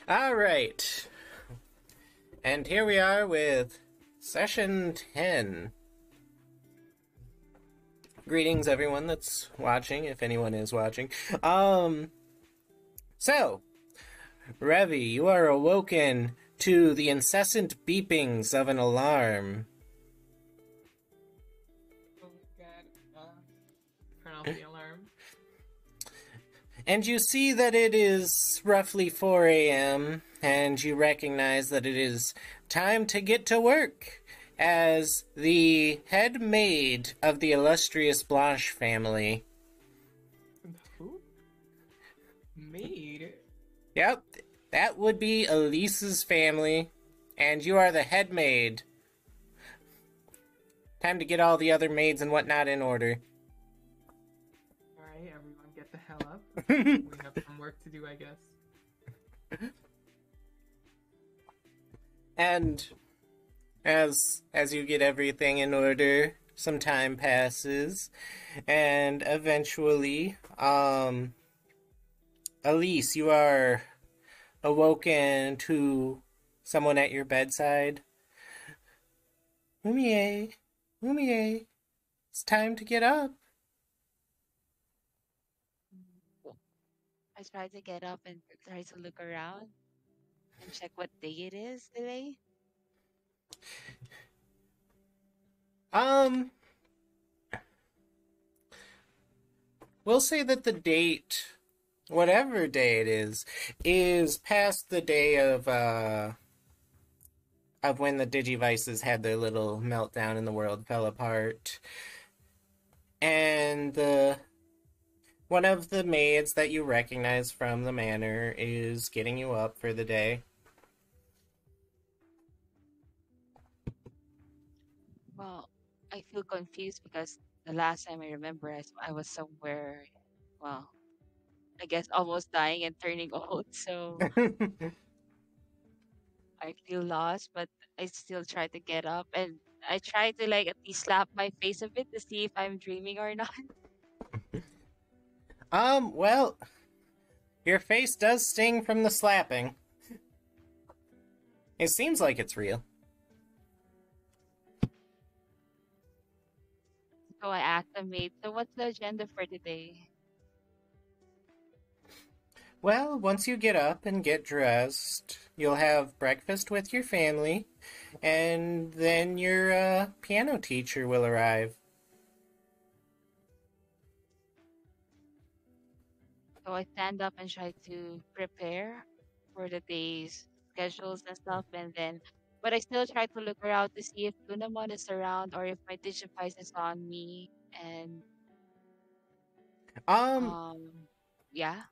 All right. And here we are with session 10. Greetings, everyone that's watching, if anyone is watching. So, Revi, you are awoken to the incessant beepings of an alarm. Oh my god. Turn off the alarm. And you see that it is roughly 4 a.m., and you recognize that it is time to get to work as the head maid of the illustrious Blanche family. Who? Maid? Yep, that would be Elise's family, and you are the head maid. Time to get all the other maids and whatnot in order. Alright, everyone get the hell up. We have some work to do, I guess. And as you get everything in order, some time passes, and eventually, Elise, you are awoken to someone at your bedside. Umie, Umie, it's time to get up. I try to get up and try to look around and check what day it is today. Um, we'll say that the date, whatever day it is past the day of when the Digivices had their little meltdown and the world fell apart. And one of the maids that you recognize from the manor is getting you up for the day. Well, I feel confused because the last time I remember, I was somewhere, well, I guess almost dying and turning old. So I feel lost, but I still try to get up and I try to like at least slap my face a bit to see if I'm dreaming or not. Well, your face does sting from the slapping. It seems like it's real. So I asked the maid, so what's the agenda for today? Well, once you get up and get dressed, you'll have breakfast with your family, and then your piano teacher will arrive. So I stand up and try to prepare for the day's schedules and stuff, and then, but I still try to look around to see if Lunamon is around or if my Digivice is on me, and Um, um, yeah.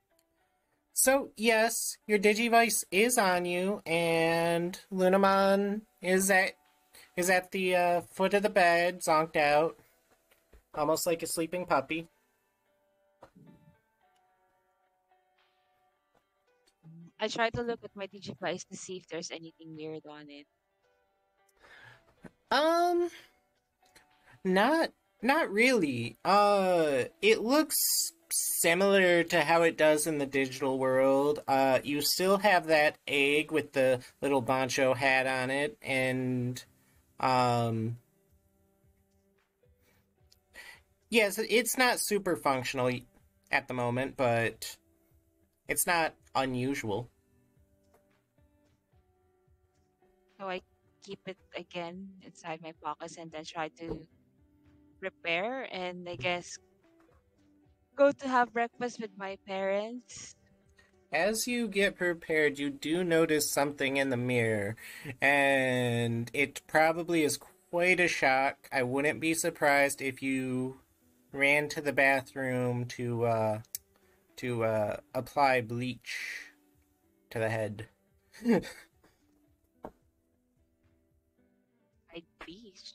so yes, your Digivice is on you, and Lunamon is at the foot of the bed, zonked out, almost like a sleeping puppy. I try to look at my Digivice to see if there's anything weird on it. Um, not not really. It looks similar to how it does in the digital world. You still have that egg with the little poncho hat on it, and um, yes, it's not super functional at the moment, but it's not unusual. So I keep it again inside my pockets and then try to prepare and I guess go to have breakfast with my parents. As you get prepared, you do notice something in the mirror, and it probably is quite a shock. I wouldn't be surprised if you ran to the bathroom to apply bleach to the head. I bleach.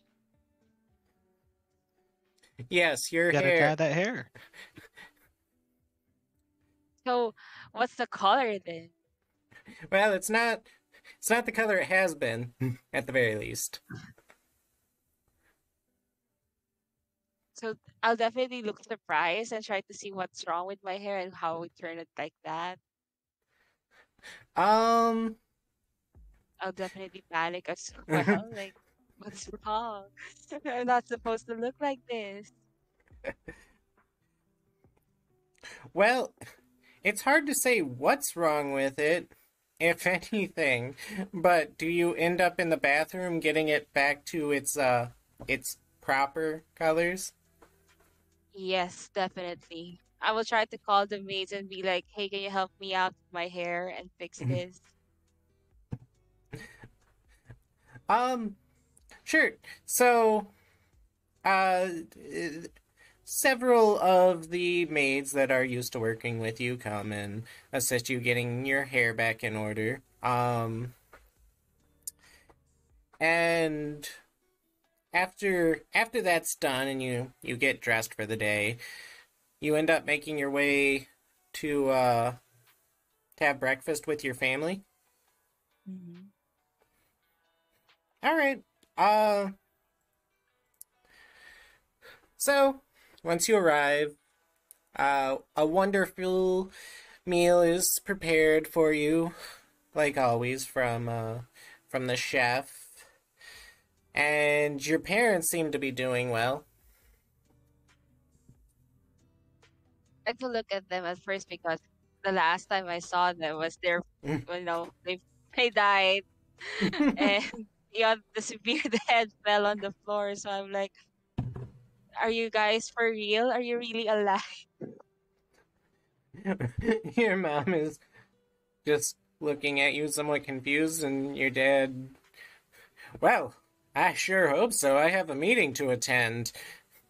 Yes, your Gotta hair. dye that hair. So what's the color then? Well, it's not the color it has been, at the very least. So I'll definitely look surprised and try to see what's wrong with my hair and how it turned it like that. Um, I'll definitely panic as well. Like, what's wrong? I'm not supposed to look like this. well, it's hard to say what's wrong with it, if anything. But do you end up in the bathroom getting it back to its proper colors? Yes, definitely. I will try to call the maids and be like, "Hey, can you help me out with my hair and fix this?" um, sure. So, uh, several of the maids that are used to working with you come and assist you getting your hair back in order. And after that's done and you get dressed for the day, you end up making your way to have breakfast with your family. Hmm. All right. Uh, so once you arrive, a wonderful meal is prepared for you, like always from the chef. And your parents seem to be doing well. I had to look at them at first because the last time I saw them was their, they died, and the severe the head fell on the floor. So I'm like, "Are you guys for real? Are you really alive?" Your mom is just looking at you somewhat confused, and your dad, well, I sure hope so. I have a meeting to attend.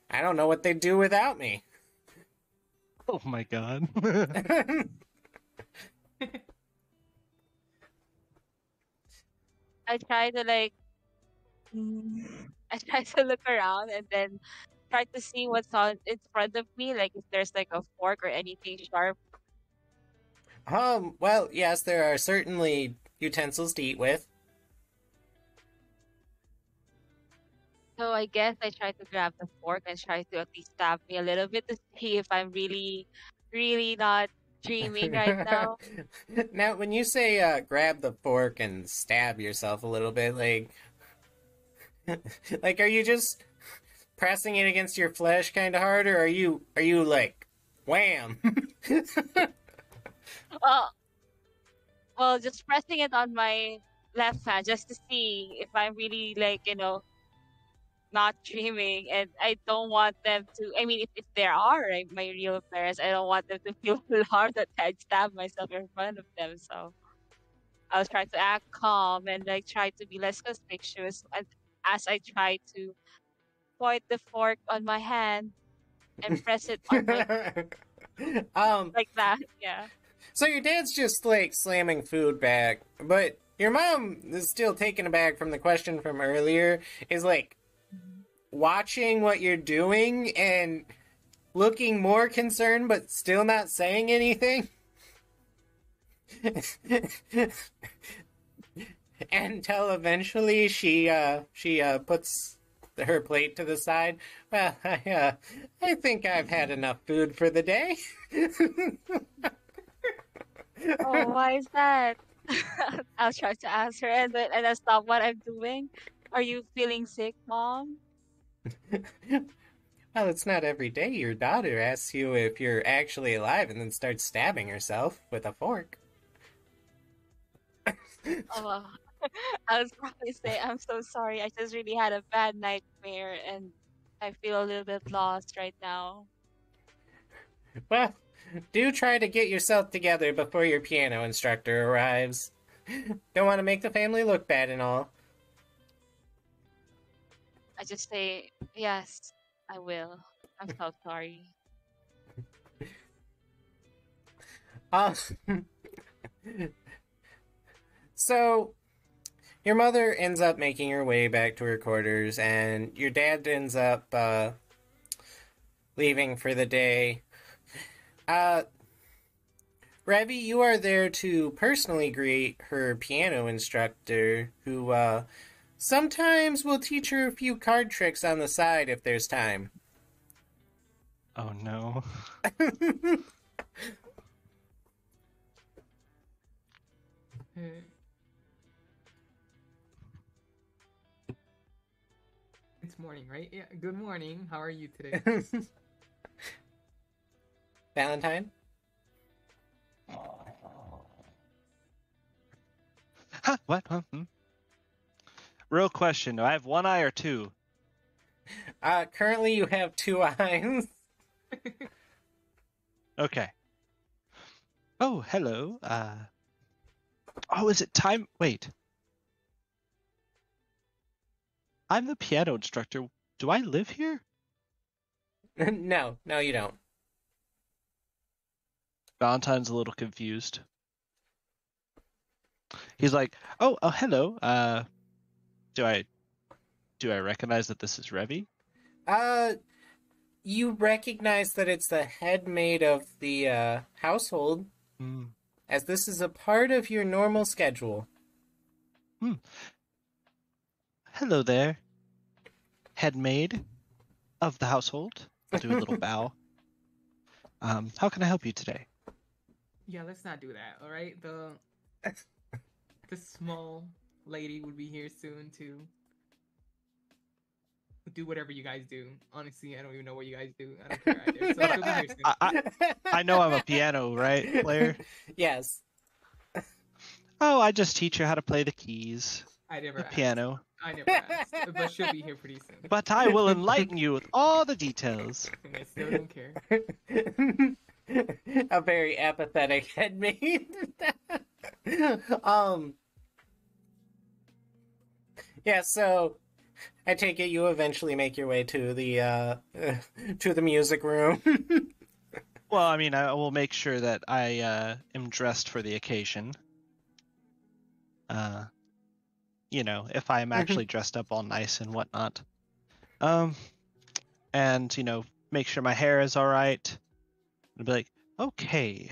I don't know what they'd do without me. Oh my god. I try to like, I try to look around and then try to see what's on in front of me, like if there's like a fork or anything sharp. Well, yes, there are certainly utensils to eat with. So I guess I try to grab the fork and try to at least stab me a little bit to see if I'm really, really not dreaming right now. Now, when you say grab the fork and stab yourself a little bit, like, are you just pressing it against your flesh kind of hard, or are you like, wham? Well, well, just pressing it on my left hand just to see if I'm really like, not dreaming. And I don't want them to, I mean, if there are like, my real parents, I don't want them to feel alarmed that I'd stab myself in front of them. So I was trying to act calm and like try to be less conspicuous as I try to point the fork on my hand and press it on my um, like that. Yeah. so your dad's just like slamming food back, but your mom is still taken aback from the question from earlier, is like Mhm. watching what you're doing and looking more concerned but still not saying anything. Until eventually she puts her plate to the side. Well, I think I've had enough food for the day. Oh, why is that? I'll try to answer and I stop what I'm doing. Are you feeling sick, mom? Well, it's not every day your daughter asks you if you're actually alive and then starts stabbing herself with a fork. Oh, I was probably say I'm so sorry. I just really had a bad nightmare and I feel a little bit lost right now. Well, do try to get yourself together before your piano instructor arrives. Don't want to make the family look bad and all. I just say, yes, I will. I'm so sorry. Uh, so, your mother ends up making her way back to her quarters, and your dad ends up leaving for the day. Uh, Ravi, you are there to personally greet her piano instructor, who sometimes will teach her a few card tricks on the side if there's time. Oh no. Hmm. It's morning, right? Yeah. Good morning. How are you today? Valentine? Huh? What? Huh? Hmm? Real question. Do I have one eye or two? Currently you have 2 eyes. Okay. Oh, hello. Oh, is it time? Wait. I'm the piano instructor. Do I live here? No, you don't. Valentine's a little confused. He's like, "Oh, hello. Do I recognize that this is Revy?" Uh, you recognize that it's the head maid of the household, Hmm. as this is a part of your normal schedule. Hmm. Hello there, head maid of the household. I'll do a little bow. How can I help you today? Yeah, let's not do that. All right. The small lady would be here soon to do whatever you guys do. Honestly, I don't even know what you guys do. I don't care either. So she'll be here soon. I know I'm a piano, right, player? Yes. Oh, I just teach her how to play the keys, I never the asked. piano. I never asked, but she'll be here pretty soon. But I will enlighten you with all the details. And I still don't care. A very apathetic head maid. um. Yeah. So, I take it you eventually make your way to the music room. Well, I mean, I will make sure that I am dressed for the occasion. If I am actually dressed up all nice and whatnot. And make sure my hair is all right. And be like, okay.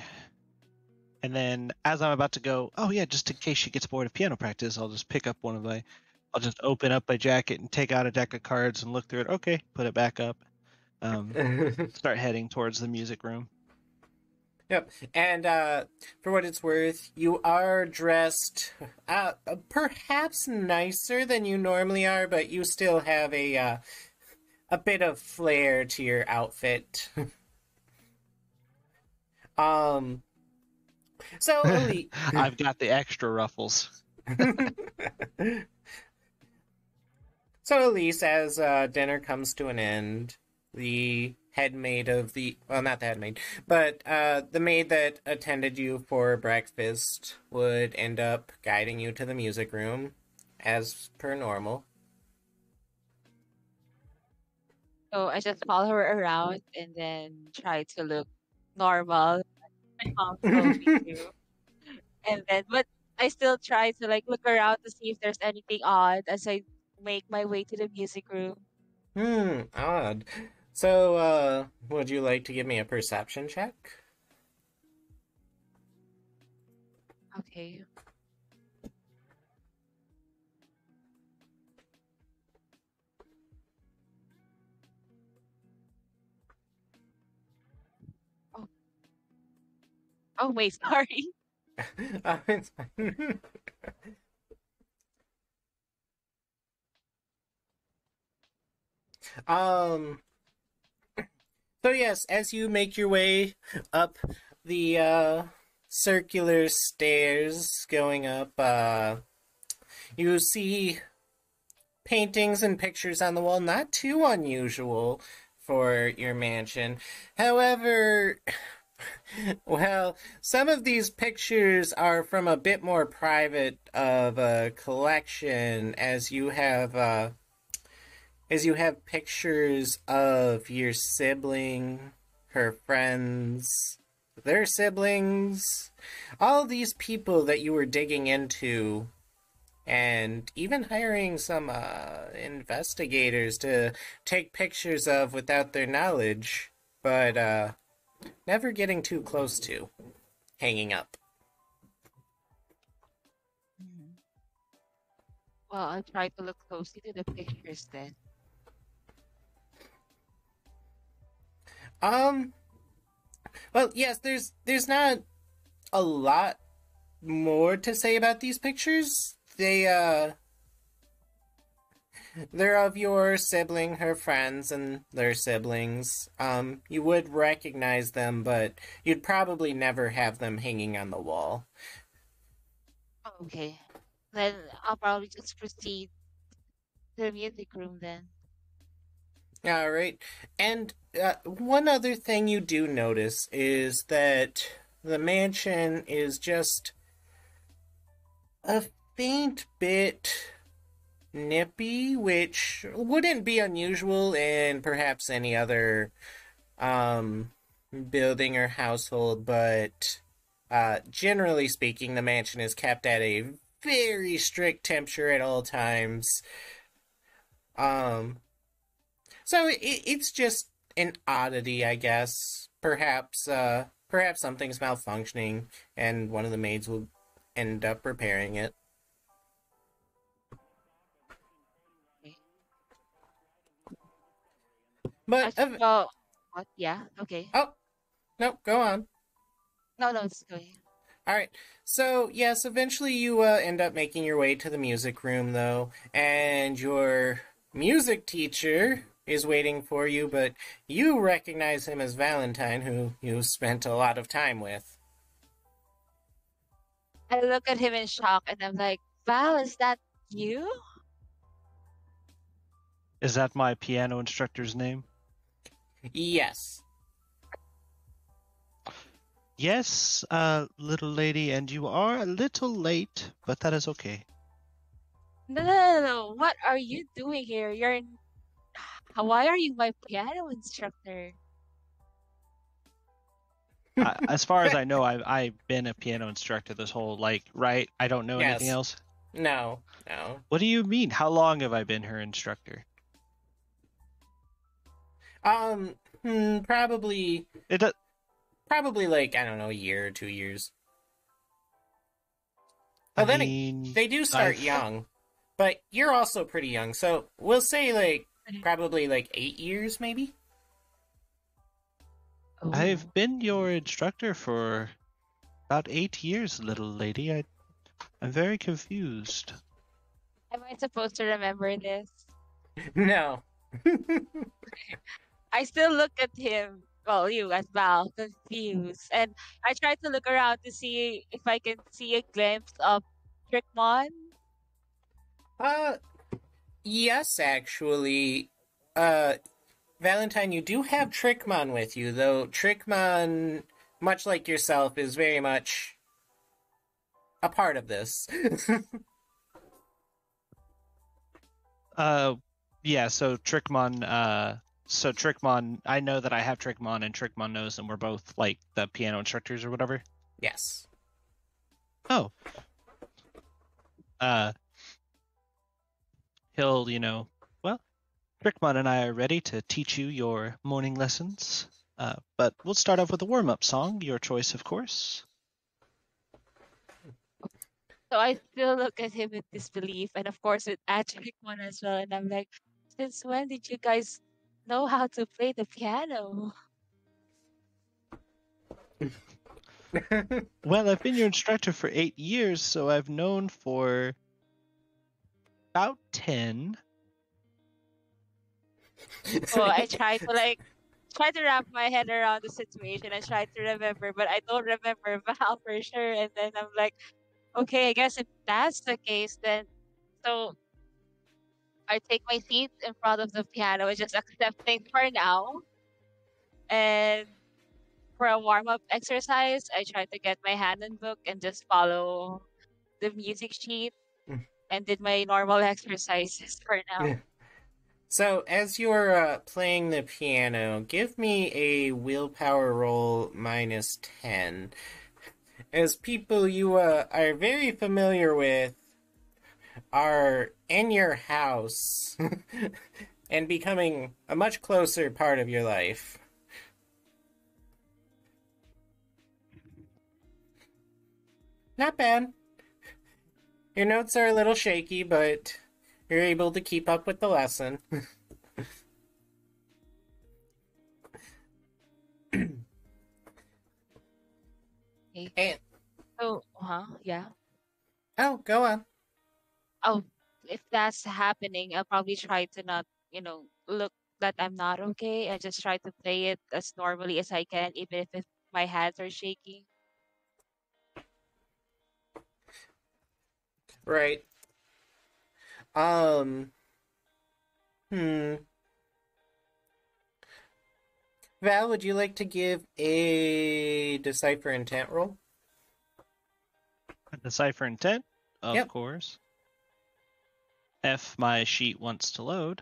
And then as I'm about to go, oh yeah, just in case she gets bored of piano practice, I'll just pick up I'll just open up my jacket and take out a deck of cards and look through it. Okay, put it back up. Start heading towards the music room. Yep. And for what it's worth, you are dressed perhaps nicer than you normally are, but you still have a bit of flair to your outfit. So Elite. I've got the extra ruffles. So Elise, as dinner comes to an end, the head maid of not the head maid, but the maid that attended you for breakfast would end up guiding you to the music room, as per normal. So I just follow her around and then try to look normal. My mom told me to. And then, but I still try to like look around to see if there's anything odd as I make my way to the music room. Odd. So, would you like to give me a perception check? Okay. Oh, oh wait, sorry. It's fine. um, so yes, as you make your way up the circular stairs going up, you see paintings and pictures on the wall, not too unusual for your mansion. However, well, some of these pictures are from a bit more private of a collection, as you have pictures of your sibling, her friends, their siblings, all these people that you were digging into, and even hiring some investigators to take pictures of without their knowledge, but never getting too close to hanging up. Mhm. Well, I'll try to look closely to the pictures then. Um, well, yes, there's not a lot more to say about these pictures. They're of your sibling, her friends, and their siblings. You would recognize them, but you'd probably never have them hanging on the wall. Okay. Then I'll probably just proceed to the music room then. All right. And one other thing you do notice is that the mansion is just a faint bit nippy, which wouldn't be unusual in perhaps any other building or household, but generally speaking, the mansion is kept at a very strict temperature at all times. Um, so it's just an oddity, I guess. Perhaps something's malfunctioning, and one of the maids will end up repairing it. Okay. But Well, what? Yeah. Okay. oh no, go on. No, no, it's okay. All right. So, yes, eventually you end up making your way to the music room, though, and your music teacher is waiting for you, but you recognize him as Valentine, who you spent a lot of time with. I look at him in shock and I'm like, Val, is that you? Is that my piano instructor's name? Yes. Yes, little lady, and you are a little late, but that is okay. No, no, no, no. What are you doing here? Why are you my piano instructor? As far as I know, I've been a piano instructor this whole, right? I don't know anything Yes. else. No. What do you mean? How long have I been her instructor? Probably, It does. probably like, I don't know, a year or 2 years. I Well, then mean, they do start young, but you're also pretty young, so we'll say, like, probably like 8 years, maybe? I've Oh. been your instructor for about 8 years, little lady. I'm very confused. Am I supposed to remember this? No. I still look at him, well, you as Val, confused. And I try to look around to see if I can see a glimpse of Trickmon. Uh, yes, actually. Valentine, you do have Trickmon with you, though Trickmon, much like yourself, is very much a part of this. Yeah, so Trickmon, I know that I have Trickmon, and Trickmon knows, and we're both, like, the piano instructors or whatever. Yes. Oh. He'll, well, Trickmon and I are ready to teach you your morning lessons. But we'll start off with a warm-up song, your choice, of course. So I still look at him with disbelief, and of course with Trickmon as well. And I'm like, since when did you guys know how to play the piano? Well, I've been your instructor for 8 years, so I've known for about 10. So I try to wrap my head around the situation. I try to remember, but I don't remember Val for sure. And then I'm like, okay, I guess if that's the case, then so I take my seat in front of the piano and just accept things for now. And for a warm up exercise, I try to get my hand book and just follow the music sheet and did my normal exercises for now. So, as you're playing the piano, give me a willpower roll -10. As people you are very familiar with are in your house and becoming a much closer part of your life. Not bad. Your notes are a little shaky, but you're able to keep up with the lesson. Okay. And So Huh? Yeah. Oh, go on. Oh, if that's happening, I'll probably try to not, look that I'm not okay. I just try to play it as normally as I can, even if my hands are shaking. Right. Um. Hmm. Val, would you like to give a decipher intent roll? Decipher intent, of Yep. course. If my sheet wants to load.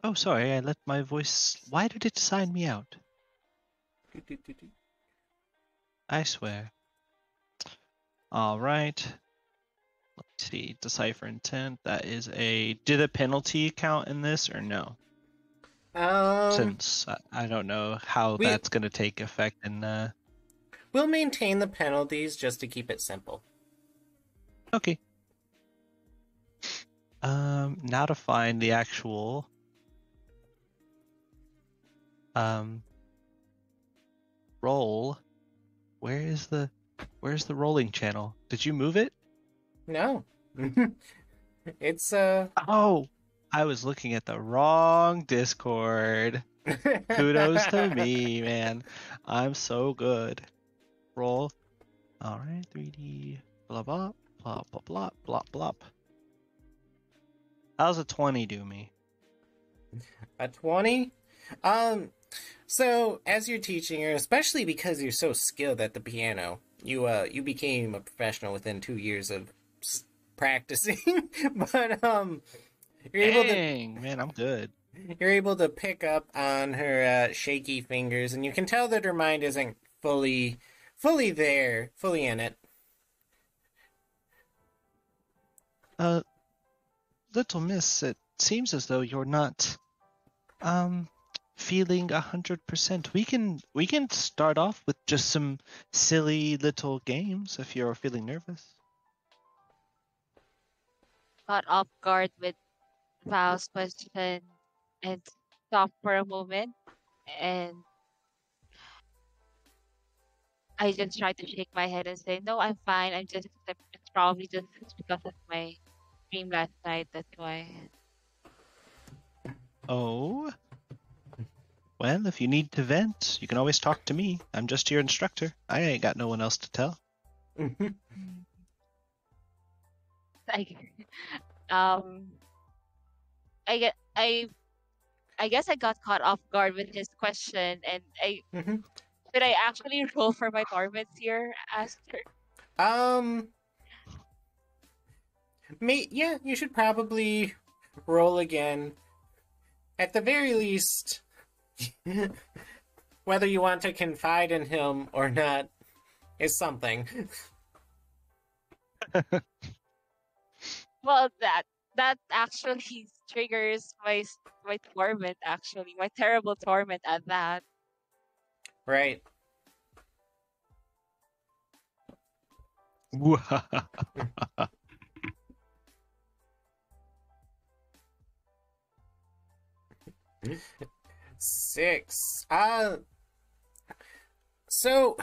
Oh, sorry, I let my voice. Why did it sign me out? I swear. All right. Let's see. Decipher intent. That is a. Did a penalty count in this or no? um. Since I don't know how We that's going to take effect in. we'll maintain the penalties just to keep it simple. Okay. Now to find the actual. Roll. Where's the rolling channel? Did you move it? No. It's Oh, I was looking at the wrong Discord. Kudos to me, man. I'm so good. Roll. All right, 3D. Blah blah blah blah blah blah blah. How's a 20 do me? a 20. So as you're teaching her, especially because you're so skilled at the piano, you became a professional within 2 years of practicing. But you're able to Dang, man, I'm good. you're able to pick up on her shaky fingers, and you can tell that her mind isn't fully there, fully in it. Uh, little miss, it seems as though you're not feeling 100%. We can start off with just some silly little games if you're feeling nervous. Caught off guard with Val's question and stopped for a moment. And I just tried to shake my head and say, no, I'm fine. It's probably just because of my dream last night. That's why. Oh, well, if you need to vent, you can always talk to me. I'm just your instructor. I ain't got no one else to tell. Mm. I, um, I get, I guess I got caught off guard with his question, and should I actually roll for my torments here, Aster? um, yeah, you should probably roll again. At the very least, whether you want to confide in him or not is something. Well, that actually triggers my torment. Actually, my terrible torment at that. Right. 6. So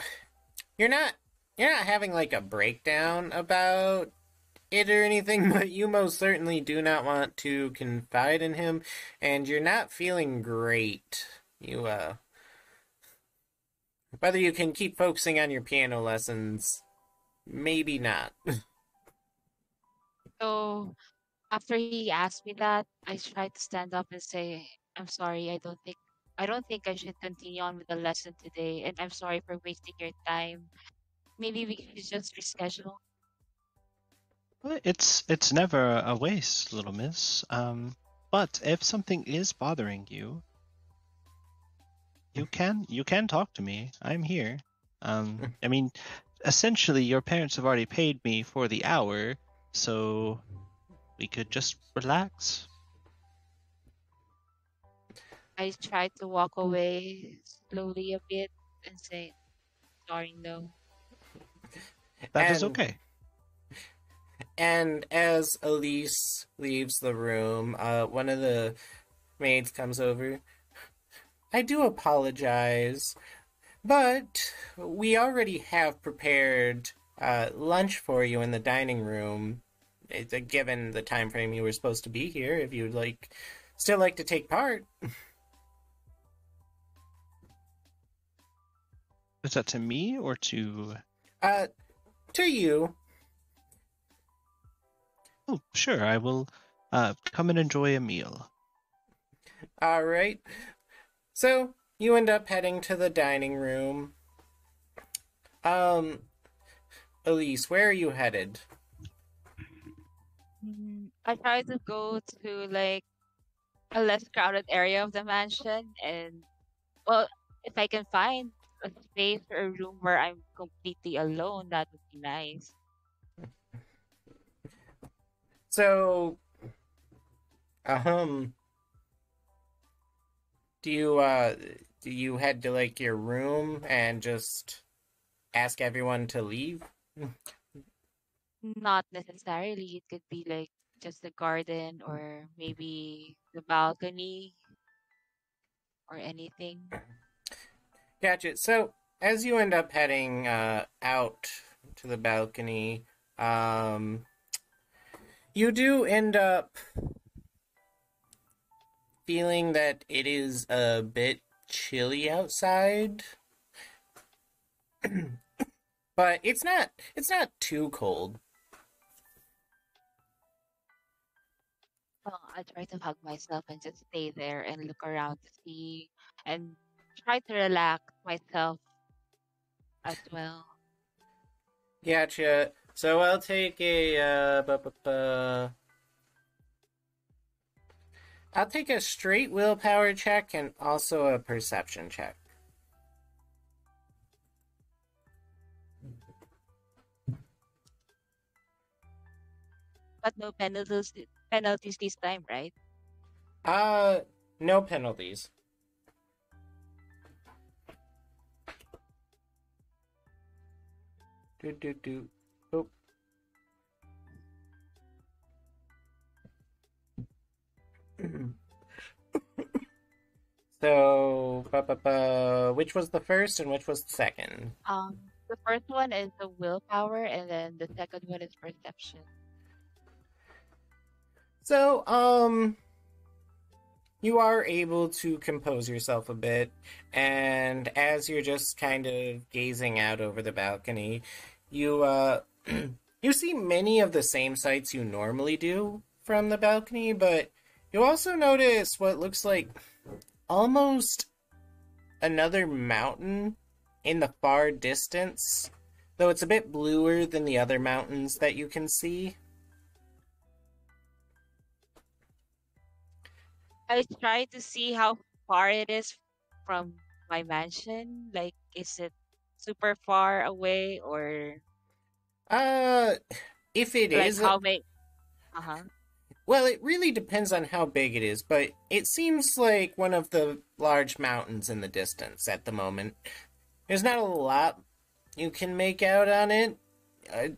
you're not having like a breakdown about it or anything, but you most certainly do not want to confide in him, and you're not feeling great. Whether you can keep focusing on your piano lessons, maybe not. So after he asked me that, I tried to stand up and say, "I'm sorry. I don't think I should continue on with the lesson today, and I'm sorry for wasting your time. Maybe we could just reschedule." Well, it's never a waste, little miss. But if something is bothering you, you can talk to me. I'm here. I mean, essentially, your parents have already paid me for the hour, so we could just relax. I tried to walk away slowly a bit and say, "Sorry, no." That is and okay. and as Elise leaves the room, one of the maids comes over. I do apologize. But we already have prepared lunch for you in the dining room. Given the time frame you were supposed to be here, if you'd still like to take part. Is that to me or to? Uh, to you. Oh, sure. I will come and enjoy a meal. All right. So you end up heading to the dining room. Elise, where are you headed? I try to go to like a less crowded area of the mansion, and well, if I can find a space or a room where I'm completely alone, that would be nice. So, um, do you head to like your room and just ask everyone to leave? Not necessarily. It could be like just the garden or maybe the balcony or anything. Gotcha. So, as you end up heading out to the balcony, um, you do end up feeling that it is a bit chilly outside, but it's not too cold. Well, I try to hug myself and just stay there and look around to see and try to relax myself as well. Gotcha. So I'll take I'll take a straight willpower check and also a perception check. But no penalties this time, right? Uh, no penalties. Do do do. Oh. So, which was the first and which was the second? The first one is the willpower, and then the second one is perception. So, you are able to compose yourself a bit, and as you're just kind of gazing out over the balcony, you you see many of the same sights you normally do from the balcony, but you also notice what looks like almost another mountain in the far distance, though it's a bit bluer than the other mountains that you can see. I try to see how far it is from my mansion. Like, is it super far away or Uh, if it like is, how many? Uh huh. well, it really depends on how big it is, but it seems like one of the large mountains in the distance at the moment. There's not a lot you can make out on it. Uh,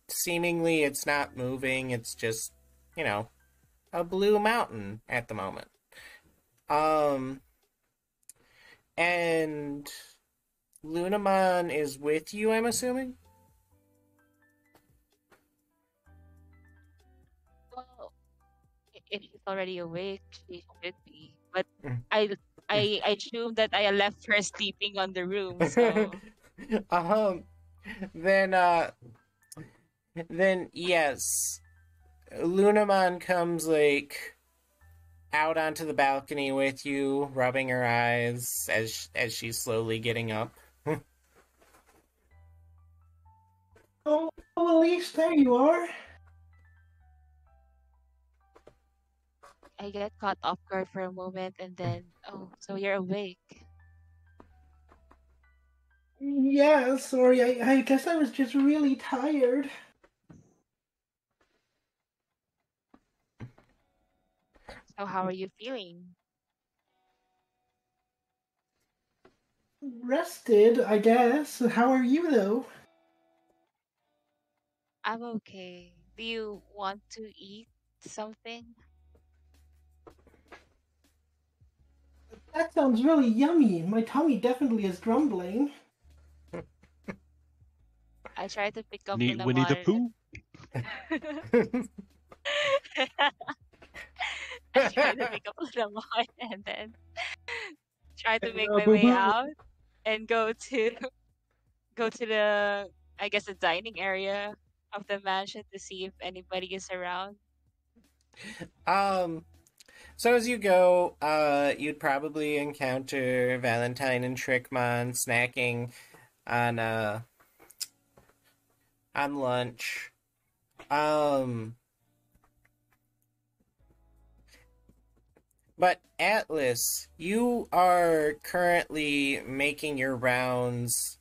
Seemingly, it's not moving. It's just, you know, a blue mountain at the moment. Um, and Lunamon is with you, I'm assuming? Well, if she's already awake, she should be. But Mm. I assume that I left her sleeping on the room. So um, then, uh, then yes, Lunamon comes, like, out onto the balcony with you, rubbing her eyes as she's slowly getting up. Oh, Elise, there you are. I get caught off guard for a moment, and then oh, so you're awake. Yeah, sorry, I guess I was just really tired. So how are you feeling? Rested, I guess. How are you, though? I'm okay. Do you want to eat something? That sounds really yummy. My tummy definitely is grumbling. I try to pick up Winnie the Lunamon. Pooh? I try to pick up Lunamon and then try to make my Boo way boo. out and go to go to the, I guess, the dining area of the mansion to see if anybody is around. um, so as you go, you'd probably encounter Valentine and Trickmon snacking on on lunch. Um, but Atlas, you are currently making your rounds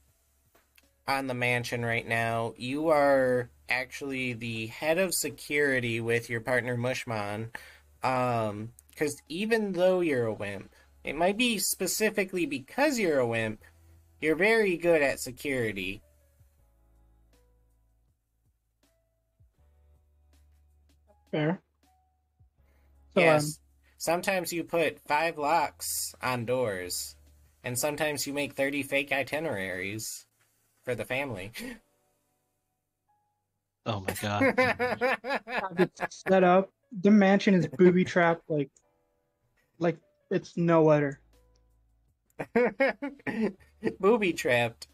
on the mansion right now. You are actually the head of security with your partner Mushmon. Because even though you're a wimp, it might be specifically because you're a wimp, you're very good at security. Fair. So Yes. Sometimes you put 5 locks on doors, and sometimes you make 30 fake itineraries for the family. Oh my god. have it set up. The mansion is booby trapped like it's no other. Booby trapped.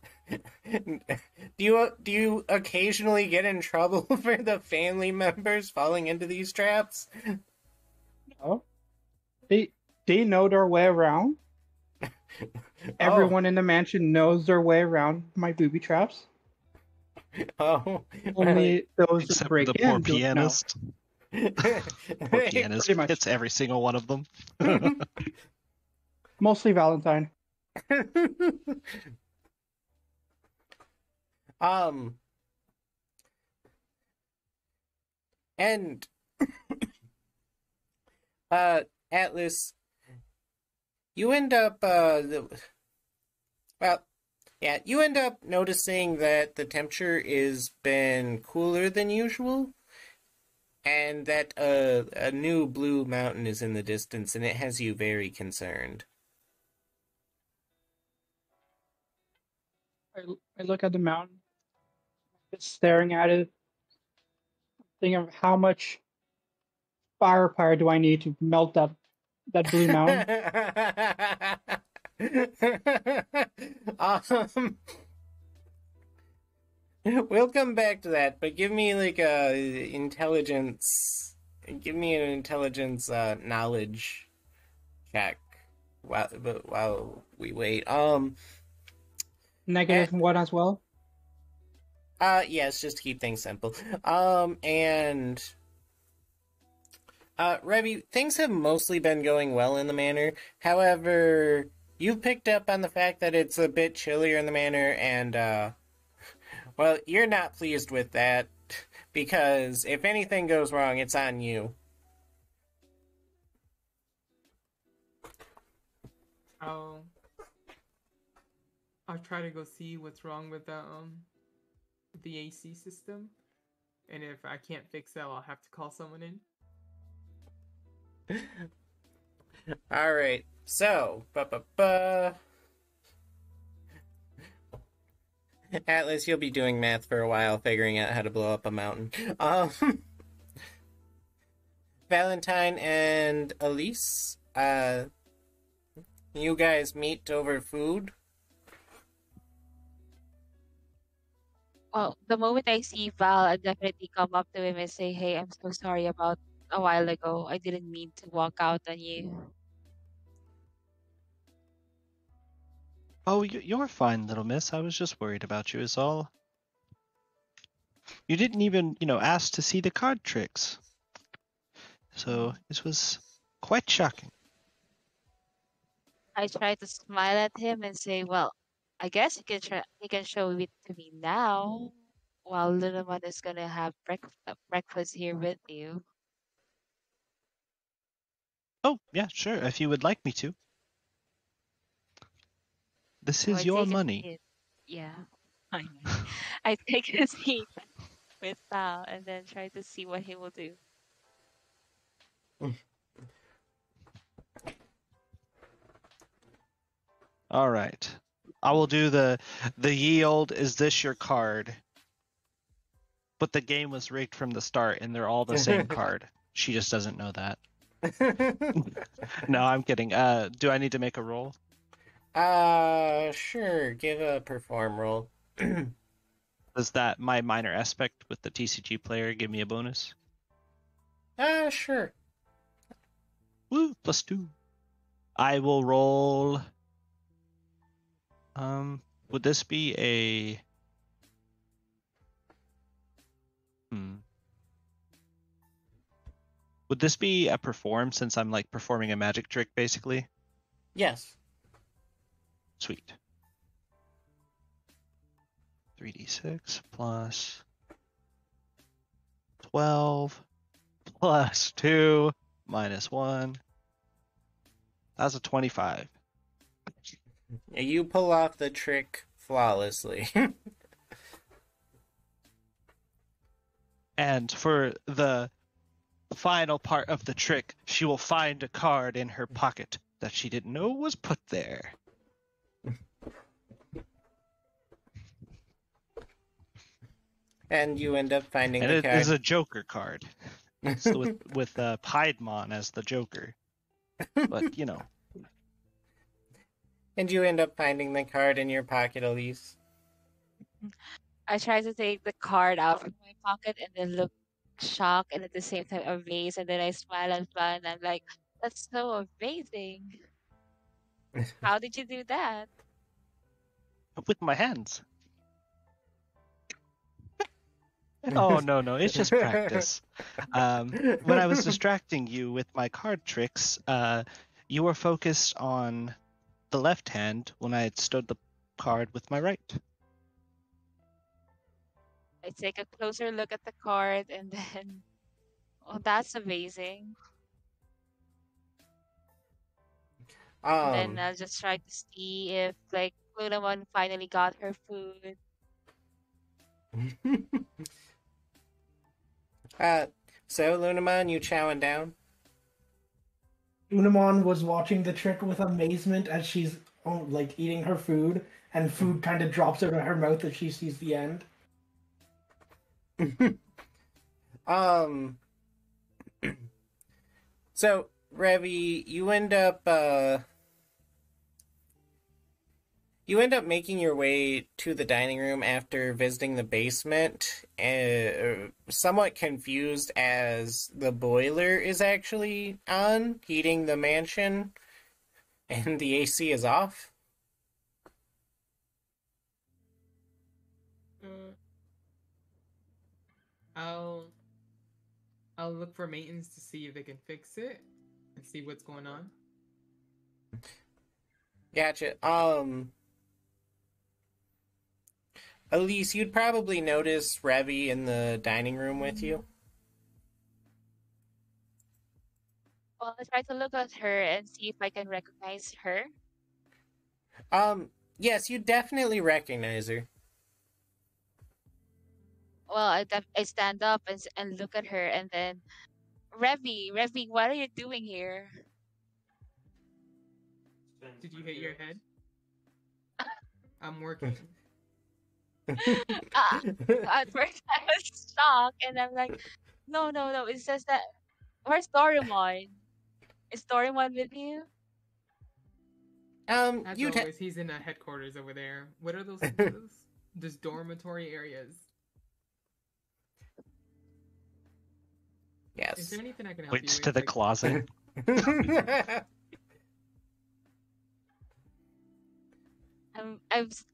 Do you occasionally get in trouble for the family members falling into these traps? No, they know their way around. Everyone in the mansion knows their way around my booby traps. Oh, Only those that Except for break the poor in don't know. pianist. Poor pianist Pretty much. hits every single one of them. Mostly Valentine. um, and Atlas, you end up well, yeah, you end up noticing that the temperature is been cooler than usual, and that a new blue mountain is in the distance, and it has you very concerned. I look at the mountain, just staring at it, thinking of how much firepower do I need to melt that blue mountain. um, we'll come back to that, but give me like a intelligence. Give me an intelligence knowledge check while we wait. -1 as well. Yes, just to keep things simple. And Revy, things have mostly been going well in the manor. However, you picked up on the fact that it's a bit chillier in the manor, and well, you're not pleased with that because if anything goes wrong, it's on you. I'll I'll try to go see what's wrong with the AC system, and if I can't fix that, I'll have to call someone in. All right, so Atlas, you'll be doing math for a while, figuring out how to blow up a mountain. Valentine and Elise, you guys meet over food. Well, the moment I see Val, I definitely come up to him and say, "Hey, I'm so sorry about a while ago. I didn't mean to walk out on you." Oh, you're fine, little miss. I was just worried about you, is all. You didn't even, ask to see the card tricks. So this was quite shocking. I try to smile at him and say, "Well, I guess he can show it to me now, while little one is gonna have breakfast here with you." Oh, yeah, sure, if you would like me to. This So I is your take a money. seat. Yeah, fine. I take a seat with Val and then try to see what he will do. All right. I will do the yield. Is this your card? But the game was rigged from the start, and they're all the same card. She just doesn't know that. No, I'm kidding. Do I need to make a roll? Sure. Give a perform roll. Does that my minor aspect with the TCG player give me a bonus? Sure. Woo, +2. I will roll. Would this be a? Would this be a perform since I'm like performing a magic trick basically? Yes. Sweet. 3d6 plus 12 plus 2 minus 1. That's a 25. You pull off the trick flawlessly. And for the final part of the trick, she will find a card in her pocket that she didn't know was put there. And you end up finding And the it card. is a Joker card. So with Piedmon as the Joker. But, you know. And you end up finding the card in your pocket, Elise. I try to take the card out from my pocket and then look shocked and at the same time amazed, and then I smile and smile and I'm like, "That's so amazing! How did you do that?" With my hands. Oh, no, it's just practice. When I was distracting you with my card tricks, you were focused on the left hand when I had stood the card with my right. I take a closer look at the card and then, oh, that's amazing. And then I'll just try to see if like Lunamon finally got her food. So Lunamon, you chowing down? Unamon was watching the trick with amazement as she's like eating her food, and food kind of drops out of her mouth as she sees the end. So Revi, you end up making your way to the dining room after visiting the basement, somewhat confused as the boiler is actually on, heating the mansion, and the AC is off. I'll look for maintenance to see if they can fix it and see what's going on. Gotcha. Elise, you'd probably notice Revi in the dining room with you. Well, I try to look at her and see if I can recognize her. Yes, you definitely recognize her. Well, I stand up and look at her and then, Revi, what are you doing here? Did you hit your head? I'm working. At first I was shocked and I'm like, no. It says that, where's Doraemon? Is Doraemon with you? As you'd always, he's in the headquarters over there. What are those? Those dormitory areas. yes. Is there anything I can help Points you to with? the closet.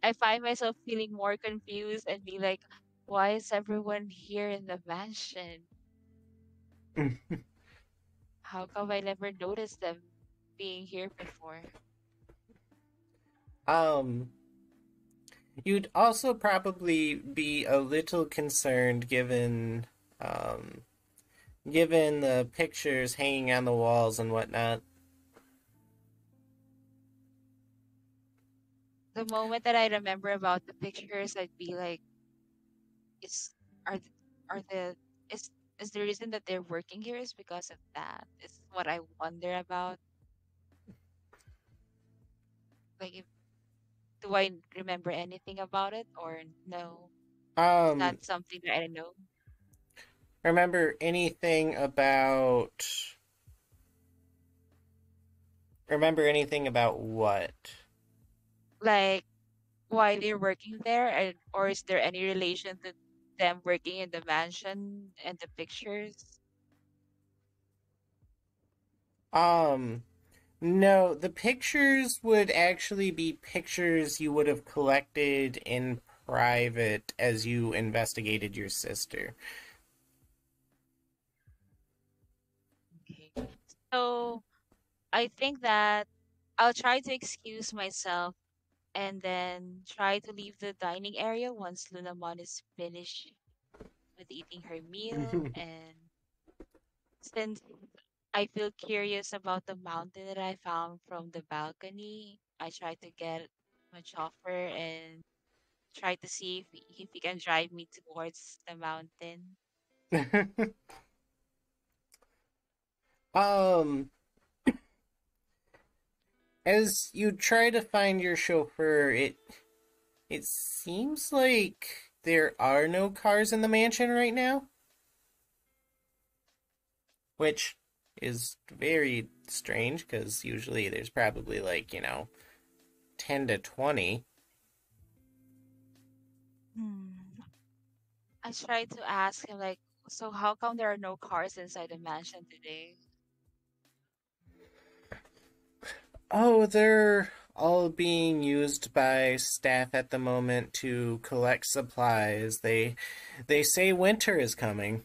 I find myself feeling more confused and be like, why is everyone here in the mansion? How come I never noticed them being here before? You'd also probably be a little concerned given the pictures hanging on the walls and whatnot. The moment that I remember about the pictures, I'd be like, is are th- are the is the reason that they're working here is because of that? It's what I wonder about. Like, if do I remember anything about it or no? Is Um, that something that I don't know? remember anything about... Remember anything about what? Like why they're working there, or is there any relation to them working in the mansion and the pictures? Um, no, the pictures would actually be pictures you would have collected in private as you investigated your sister. Okay. So I think that I'll try to excuse myself and then try to leave the dining area once Lunamon is finished with eating her meal. And since I feel curious about the mountain that I found from the balcony, I try to get much offer and try to see if he can drive me towards the mountain. um, as you try to find your chauffeur, it seems like there are no cars in the mansion right now, which is very strange because usually there's probably like, 10 to 20. Hmm. I tried to ask him like, so how come there are no cars inside the mansion today? Oh, they're all being used by staff at the moment to collect supplies. They say winter is coming.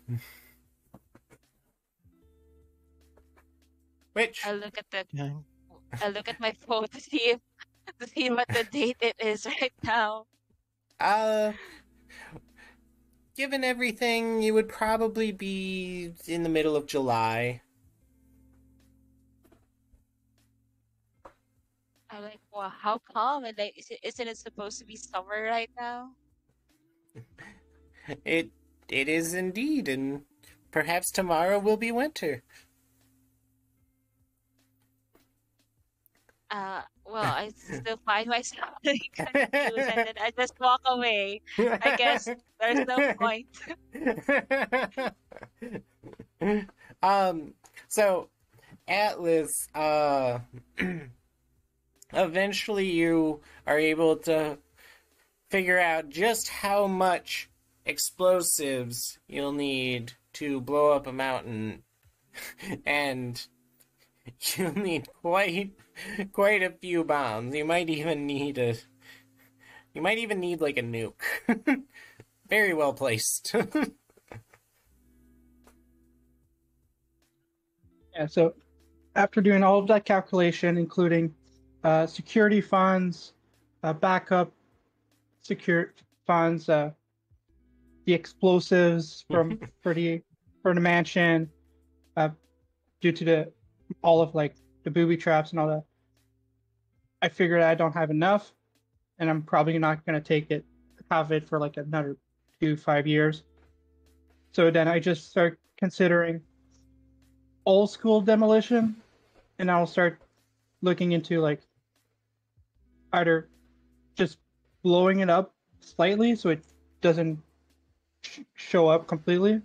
I Which, look at the Yeah. I look at my phone to see what the date it is right now. uh, given everything, you would probably be in the middle of July. I'm like, well, how come? And like, isn't it supposed to be summer right now? It it is indeed, and perhaps tomorrow will be winter. Well, I still find myself really confused, and then I just walk away. I guess there's no point. um, so Atlas, eventually you are able to figure out just how much explosives you'll need to blow up a mountain, and you'll need quite a few bombs. You might even need like a nuke. Very well placed. Yeah, so after doing all of that calculation, including security funds, backup secure funds, the explosives for the mansion, uh, due to the all of like the booby traps and all that, I figured I don't have enough, and I'm probably not gonna have it for like another 5 years. So then I just start considering old school demolition, and I'll start looking into like either just blowing it up slightly so it doesn't show up completely,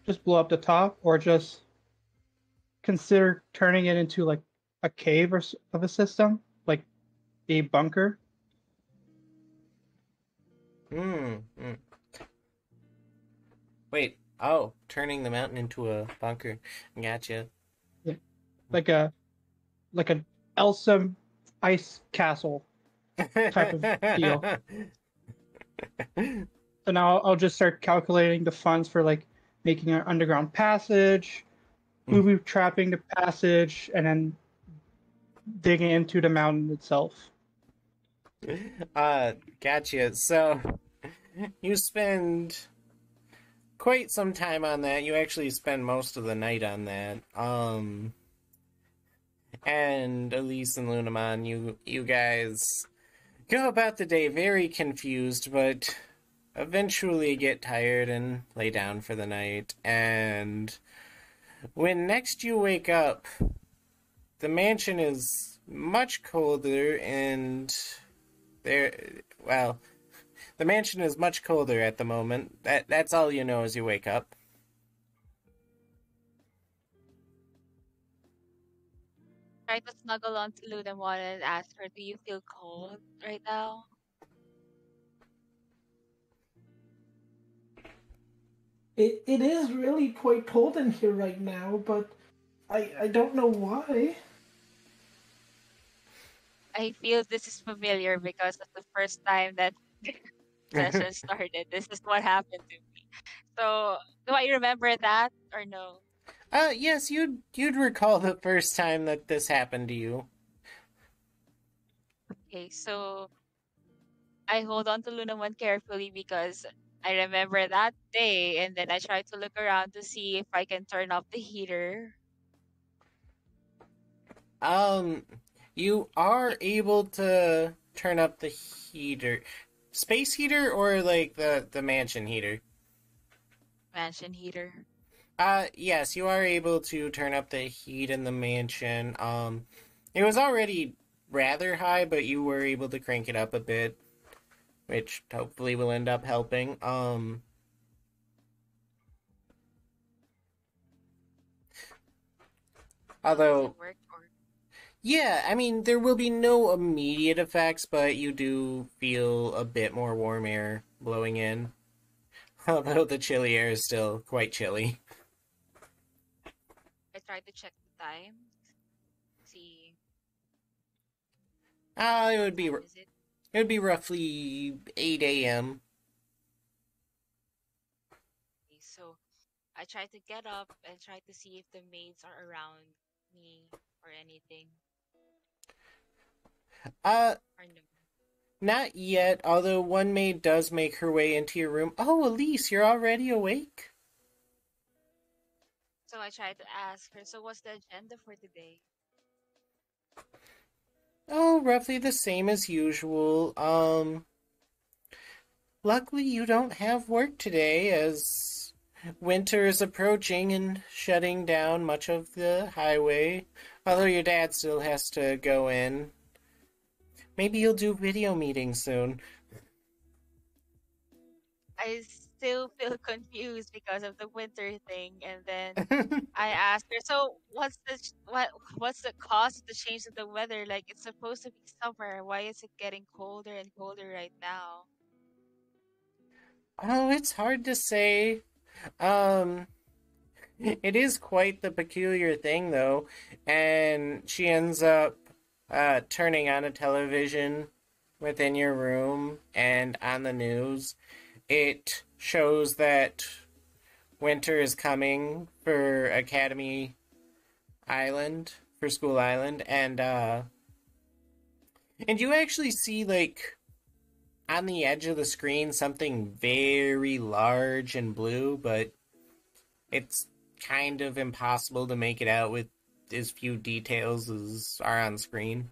just blow up the top, or just consider turning it into like a cave of a system, like a bunker. Hmm. Wait. Oh, turning the mountain into a bunker. Gotcha. Yeah. like a like an Elsa ice castle type of deal. So now I'll just start calculating the funds for like making an underground passage, booby trapping the passage, and then digging into the mountain itself. Gotcha. So you spend quite some time on that. You actually spend most of the night on that. And Elise and Lunamon, you guys go about the day very confused, but eventually get tired and lay down for the night. And when next you wake up, the mansion is much colder and Well, the mansion is much colder at the moment. That's all you know as you wake up. Try to snuggle onto Lunamon and ask her, "Do you feel cold right now?" It is really quite cold in here right now, but I don't know why. I feel this is familiar because of the first time that session started. This is what happened to me. So, do I remember that or no? Yes, you'd recall the first time that this happened to you. Okay, so I hold on to Lunamon carefully because I remember that day, and then I try to look around to see if I can turn off the heater. Um, you are able to turn up the heater, space heater, or like the mansion heater. Mansion heater. Yes, you are able to turn up the heat in the mansion. It was already rather high, but you were able to crank it up a bit, which hopefully will end up helping. So does it Although, work or yeah, I mean, there will be no immediate effects, but you do feel a bit more warm air blowing in. Although the chilly air is still quite chilly. I try to check the time, see It what would be time is it? roughly 8 a.m. Okay, so I try to get up and try to see if the maids are around me or anything Uh, or no. Not yet, although one maid does make her way into your room. Oh, Elise, you're already awake? So I try to ask her, "So what's the agenda for today?" Oh, roughly the same as usual. Luckily you don't have work today as winter is approaching and shutting down much of the highway. Although your dad still has to go in. Maybe you'll do video meetings soon. I still feel confused because of the winter thing, and then I asked her, "So what's the cause of the change of the weather? Like it's supposed to be summer. Why is it getting colder and colder right now?" Oh, it's hard to say. Um, It is quite the peculiar thing, though, and she ends up turning on a television within your room, and on the news, it shows that winter is coming for Academy Island, for School Island, and you actually see like on the edge of the screen something very large and blue, but it's kind of impossible to make it out with as few details as are on screen.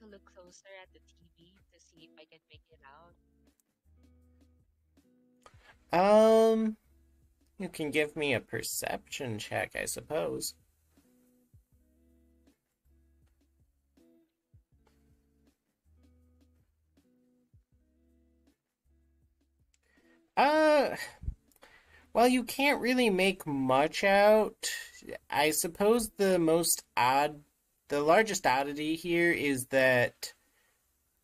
To look closer at the TV to see if I can make it out. Um, you can give me a perception check, I suppose. Uh, well, you can't really make much out. I suppose the largest oddity here is that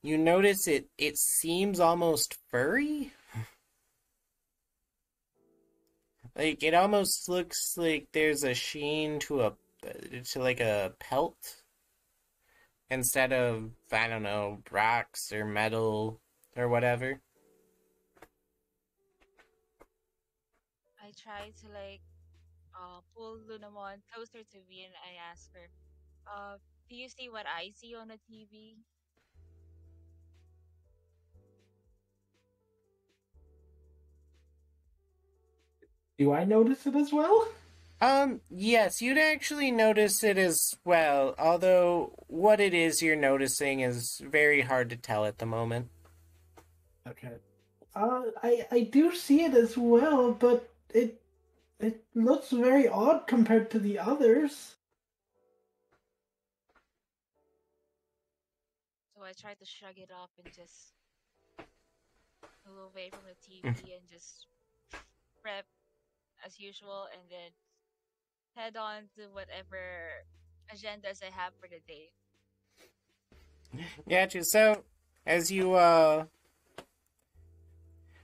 you notice it seems almost furry. Like it almost looks like there's a sheen to like a pelt instead of, I don't know, rocks or metal or whatever. I try to like pull Lunamon closer to me and I ask her, "Do you see what I see on the TV?" Do I notice it as well? Yes, you'd actually notice it as well, although what it is you're noticing is very hard to tell at the moment. Okay. I do see it as well, but it looks very odd compared to the others. I try to shrug it off and just move away from the TV and just prep as usual, and then head on to whatever agendas I have for the day. Gotcha. So, as you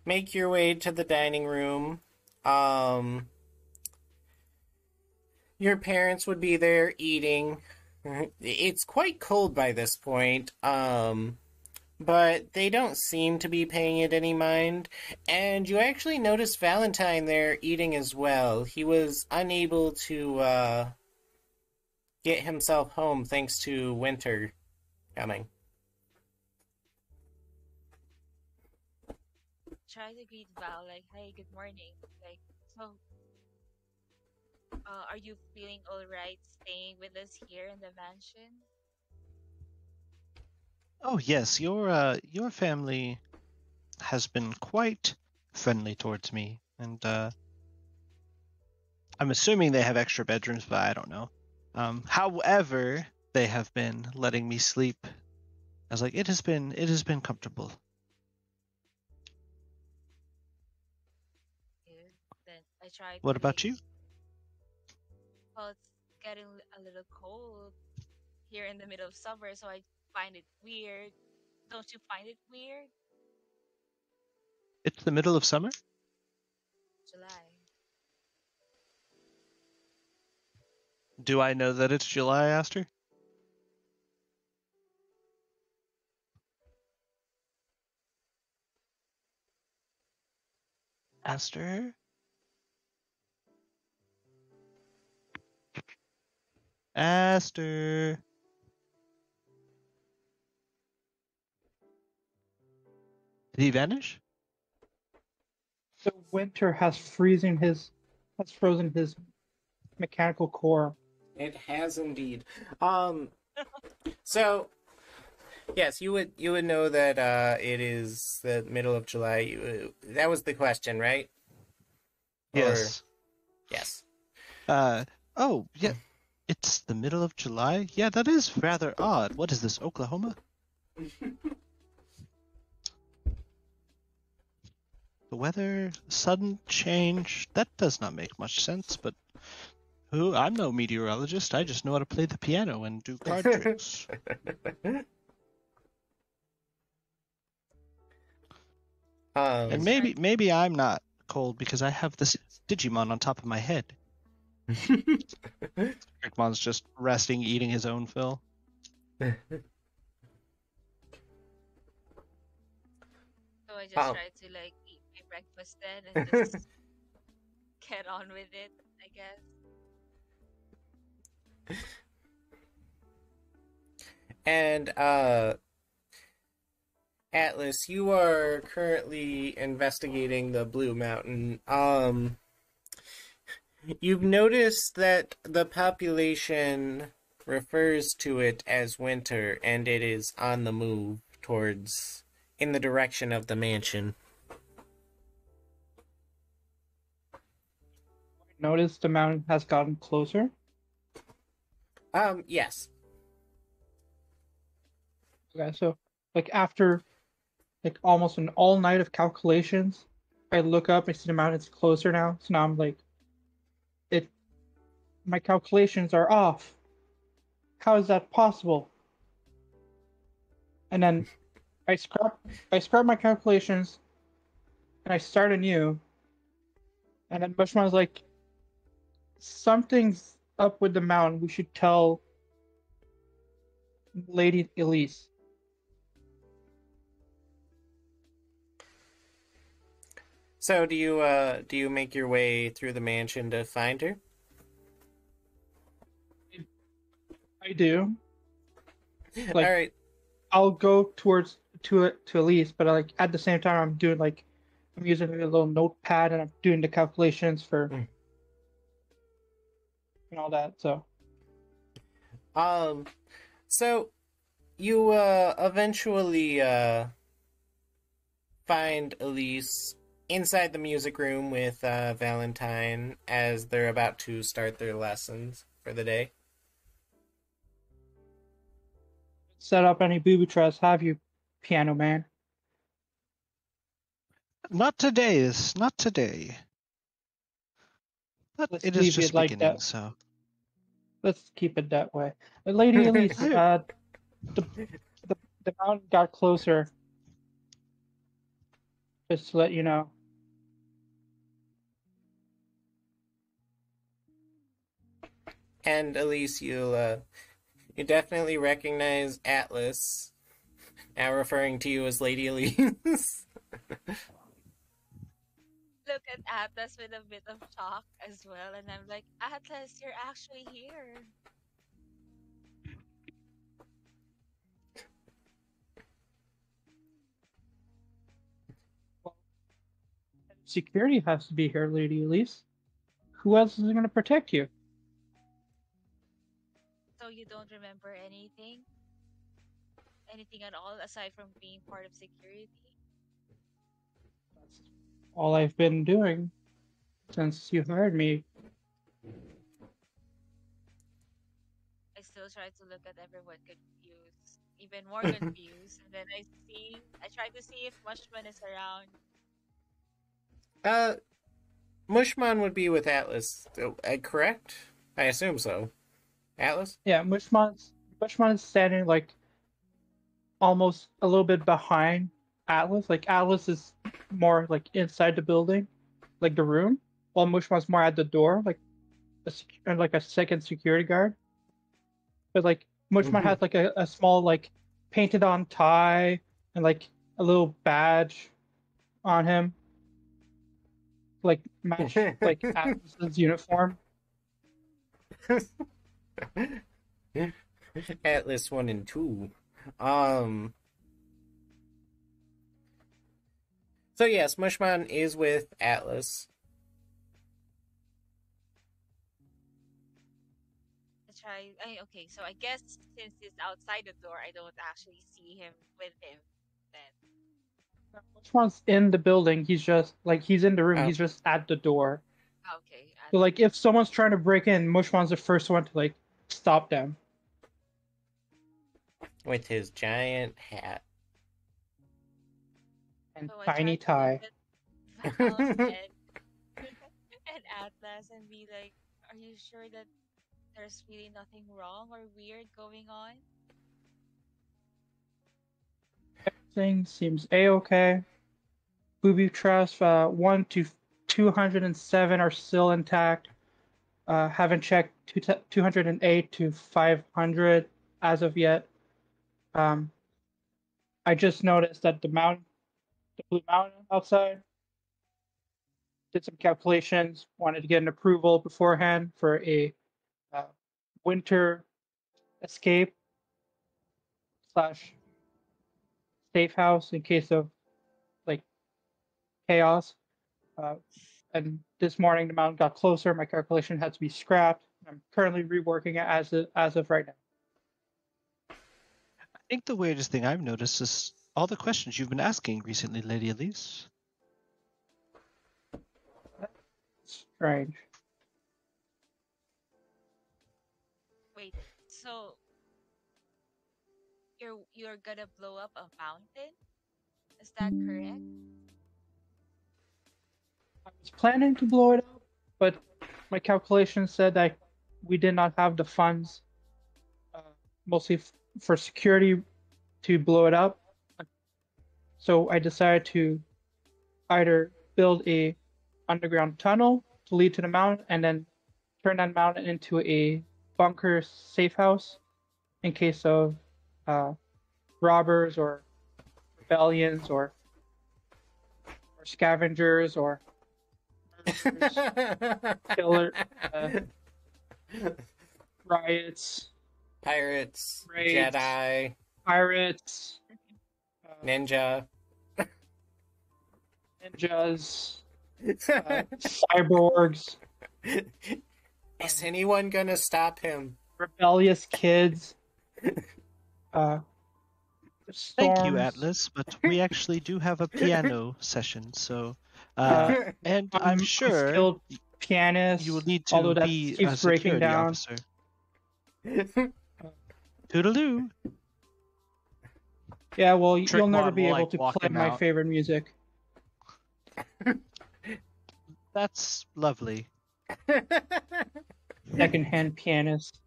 make your way to the dining room, your parents would be there eating. It's quite cold by this point, but they don't seem to be paying it any mind. And you actually notice Valentine there eating as well. He was unable to get himself home thanks to winter coming. Try to greet Val like, "Hey, good morning." Like, so, are you feeling all right staying with us here in the mansion? Oh yes, your family has been quite friendly towards me, and I'm assuming they have extra bedrooms, but I don't know. However, they have been letting me sleep. I was like, it has been comfortable. Good. Then I try What to like, about you? well, it's getting a little cold here in the middle of summer, so I find it weird. Don't you find it weird? It's the middle of summer. July. Do I know that it's July, Aster? Aster? Aster? Did he vanish? The winter has frozen his mechanical core. It has indeed. So yes, you would know that it is the middle of July. That was the question, right? Yes. Yes. Oh, yeah. It's the middle of July? Yeah, that is rather odd. What is this, Oklahoma? The weather, sudden change, that does not make much sense, but I'm no meteorologist. I just know how to play the piano and do card tricks. And maybe I'm not cold because I have this Digimon on top of my head. Digmon's just resting, eating his own fill. So I just try to like eat my breakfast then and just get on with it, I guess. And Atlas, you are currently investigating the Blue Mountain. You've noticed that the population refers to it as winter, and it is on the move in the direction of the mansion. Notice the mountain has gotten closer. Yes. Okay, so like after like almost an all night of calculations, I look up and see the mountain's closer now. So now I'm like, my calculations are off. How is that possible? And then I scrap my calculations and I start anew. And then Bushman's like, something's up with the mountain. We should tell Lady Elise. So do you make your way through the mansion to find her? I do. All right. I'll go towards to Elise, but at the same time I'm doing I'm using a little notepad and I'm doing the calculations for and all that. So you eventually find Elise inside the music room with Valentine as they're about to start their lessons for the day. set up any booby traps, have you, Piano Man? Not today. Not today. But Let's it is leave it just like beginning, that. so. Let's keep it that way. Lady Elise, the, the mountain got closer. Just to let you know. And Elise, you definitely recognize Atlas. Now referring to you as Lady Elise. Look at Atlas with a bit of shock as well, and I'm like, Atlas, you're actually here. Well, security has to be here, Lady Elise. Who else is going to protect you? So you don't remember anything? Anything at all aside from being part of security? That's all I've been doing since you hired me. I still try to look at everyone confused, even more confused, and then I try to see if Mushman is around. Mushman would be with Atlas, correct? I assume so. Atlas? Yeah, Mushman is standing like almost a little bit behind Atlas. Like Atlas is more like inside the building, like the room, while Mushman's more at the door, like like a second security guard. But like Mushman has like a small like painted on tie and like a little badge on him, like match like Atlas's uniform. Atlas 1 and 2. So yes, Mushman is with Atlas. Okay, so I guess since he's outside the door, I don't actually see him with him then. Mushman's in the building. He's just like he's in the room. Oh. He's just at the door. Okay. So like if someone's trying to break in, Mushman's the first one to like stop them. With his giant hat. And So I tiny try to tie. look at Val's head and Atlas and be like, are you sure that there's really nothing wrong or weird going on? Everything seems a-okay. Booby traps 1 to 207 are still intact. Haven't checked 208 to 500 as of yet. I just noticed that the blue mountain outside, did some calculations, wanted to get an approval beforehand for a winter escape slash safe house in case of like chaos. And this morning the mountain got closer. My calculation had to be scrapped. I'm currently reworking it as of right now. I think the weirdest thing I've noticed is all the questions you've been asking recently, Lady Elise. Strange. Wait, so you're gonna blow up a mountain? Is that correct? I was planning to blow it up, but my calculations said that we did not have the funds, mostly for security, to blow it up. So I decided to either build a underground tunnel to lead to the mountain, and then turn that mountain into a bunker safe house in case of robbers or rebellions or scavengers or killer riots, Pirates, raids, Jedi, pirates, ninja. ninjas, cyborgs, Is anyone gonna stop him? rebellious kids. Thank you, Storms. Atlas, but we actually do have a piano session, so and I'm sure Unskilled pianist. you will need although to that be keeps a breaking security down. officer. Toodaloo. Yeah, well, you'll never Trickmon be will able like to walk play him my out. favorite music. That's lovely. Secondhand pianist.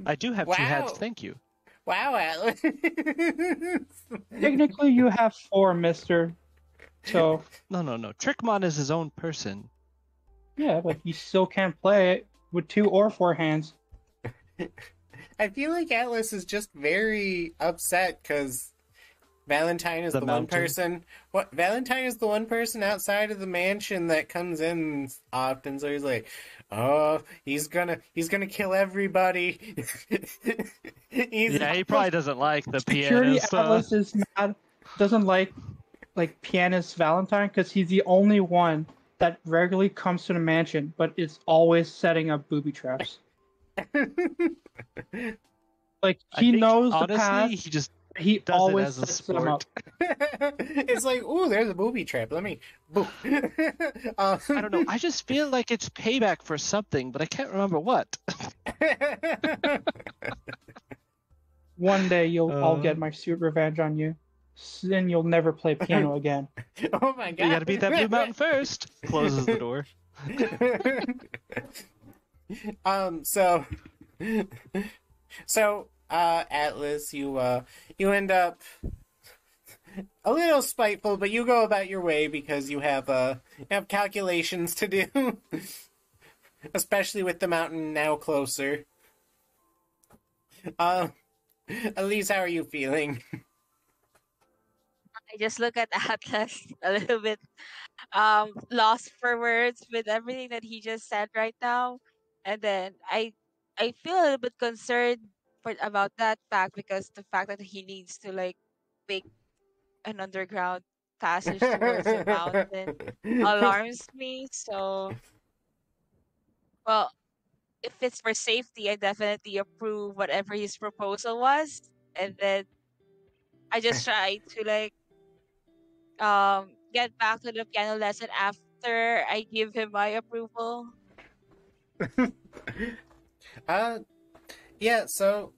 I do have 2 heads, Wow. thank you. Wow, Atlas. Technically, you have 4, mister. So, No. Trickmon is his own person. yeah, but you still can't play it with 2 or 4 hands. I feel like Atlas is just very upset because Valentine is The the one mountain. person. What Valentine is the one person outside of the mansion that comes in often. So he's like, "Oh, he's gonna kill everybody." Yeah, he probably doesn't like the Security pianist. Atlas is mad, doesn't like pianist Valentine because he's the only one that regularly comes to the mansion, but is always setting up booby traps. Like I he think, knows the honestly, path, he just he does it always as a sets them up. sport. It's like, ooh, there's a booby trap. Let me, boo. I don't know. I just feel like it's payback for something, but I can't remember what. One day I'll Uh. get my sweet revenge on you. Then you'll never play piano again. Oh my god! You gotta beat that blue mountain first. Closes the door. So, Atlas, you end up a little spiteful, but you go about your way because you have calculations to do, especially with the mountain now closer. Elise, how are you feeling? I just look at Atlas a little bit lost for words with everything that he just said right now, and then I feel a little bit concerned about that fact because the fact that he needs to like make an underground passage towards the mountain alarms me. So, well, if it's for safety, I definitely approve whatever his proposal was, and then I just try to like get back to the piano lesson after I give him my approval. uh, yeah. So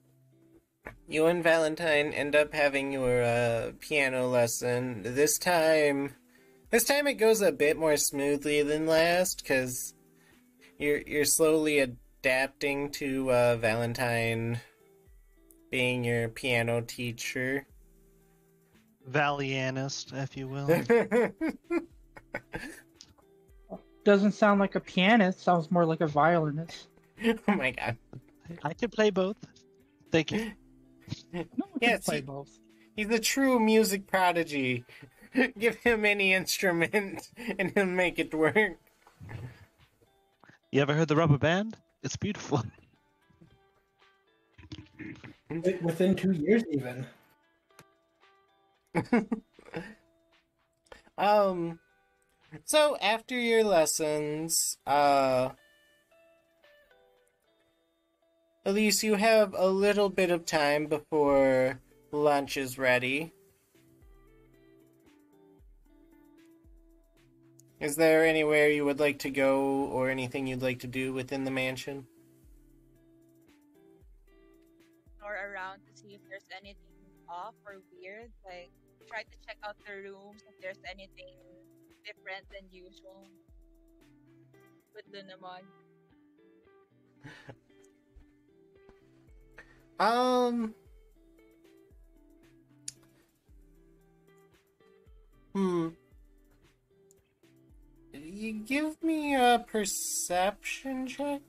you and Valentine end up having your piano lesson. This time it goes a bit more smoothly than last because you're slowly adapting to Valentine being your piano teacher. Valianist, if you will. Doesn't sound like a pianist, sounds more like a violinist. Oh my god. I can play both. Thank you. No one Yes, can play both. He's a true music prodigy. Give him any instrument and he'll make it work. You ever heard the rubber band? It's beautiful. Within 2 years, even. So after your lessons, Elise, you have a little bit of time before lunch is ready. Is there anywhere you would like to go or anything you'd like to do within the mansion? Or around to see if there's anything off or weird. Like try to check out the rooms if there's anything different than usual with Lunamon. You give me a perception check?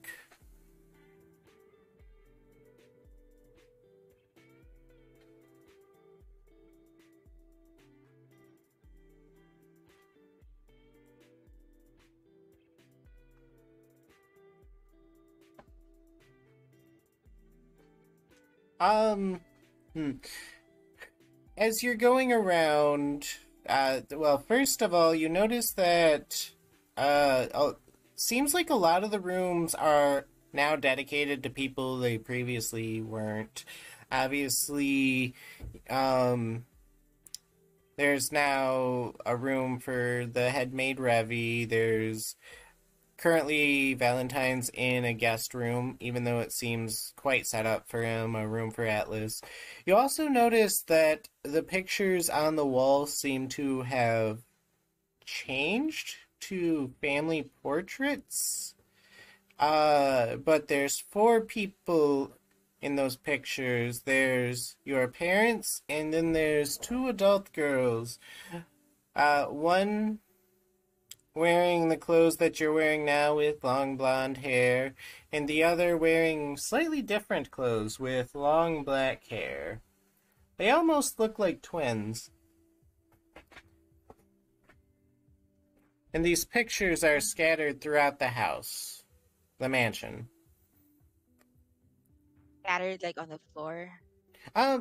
Um, hmm. As you're going around, well, first of all, you notice that, seems like a lot of the rooms are now dedicated to people they previously weren't. Obviously, there's now a room for the head maid Revi. There's Currently, Valentine's in a guest room, even though it seems quite set up for him, a room for Atlas. You also notice that the pictures on the wall seem to have changed to family portraits. But there's four people in those pictures. There's your parents, and then there's two adult girls. One wearing the clothes that you're wearing now with long blonde hair, and the other wearing slightly different clothes with long black hair. They almost look like twins. And these pictures are scattered throughout the house, the mansion. Scattered like on the floor.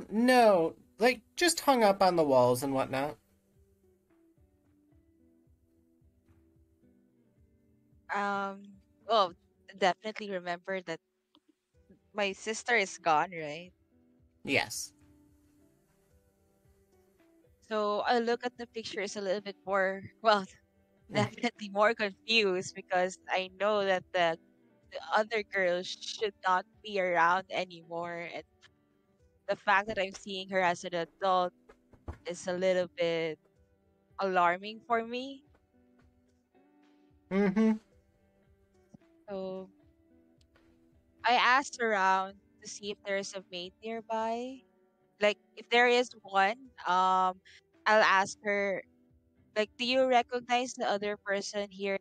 No, like just hung up on the walls and whatnot. Well, definitely remember that my sister is gone, right? Yes. So I look at the pictures a little bit more, well, definitely more confused because I know that the other girls should not be around anymore. And the fact that I'm seeing her as an adult is a little bit alarming for me. Mm-hmm. So I asked around to see if there's a maid nearby. Like if there is one, I'll ask her, like, do you recognize the other person here,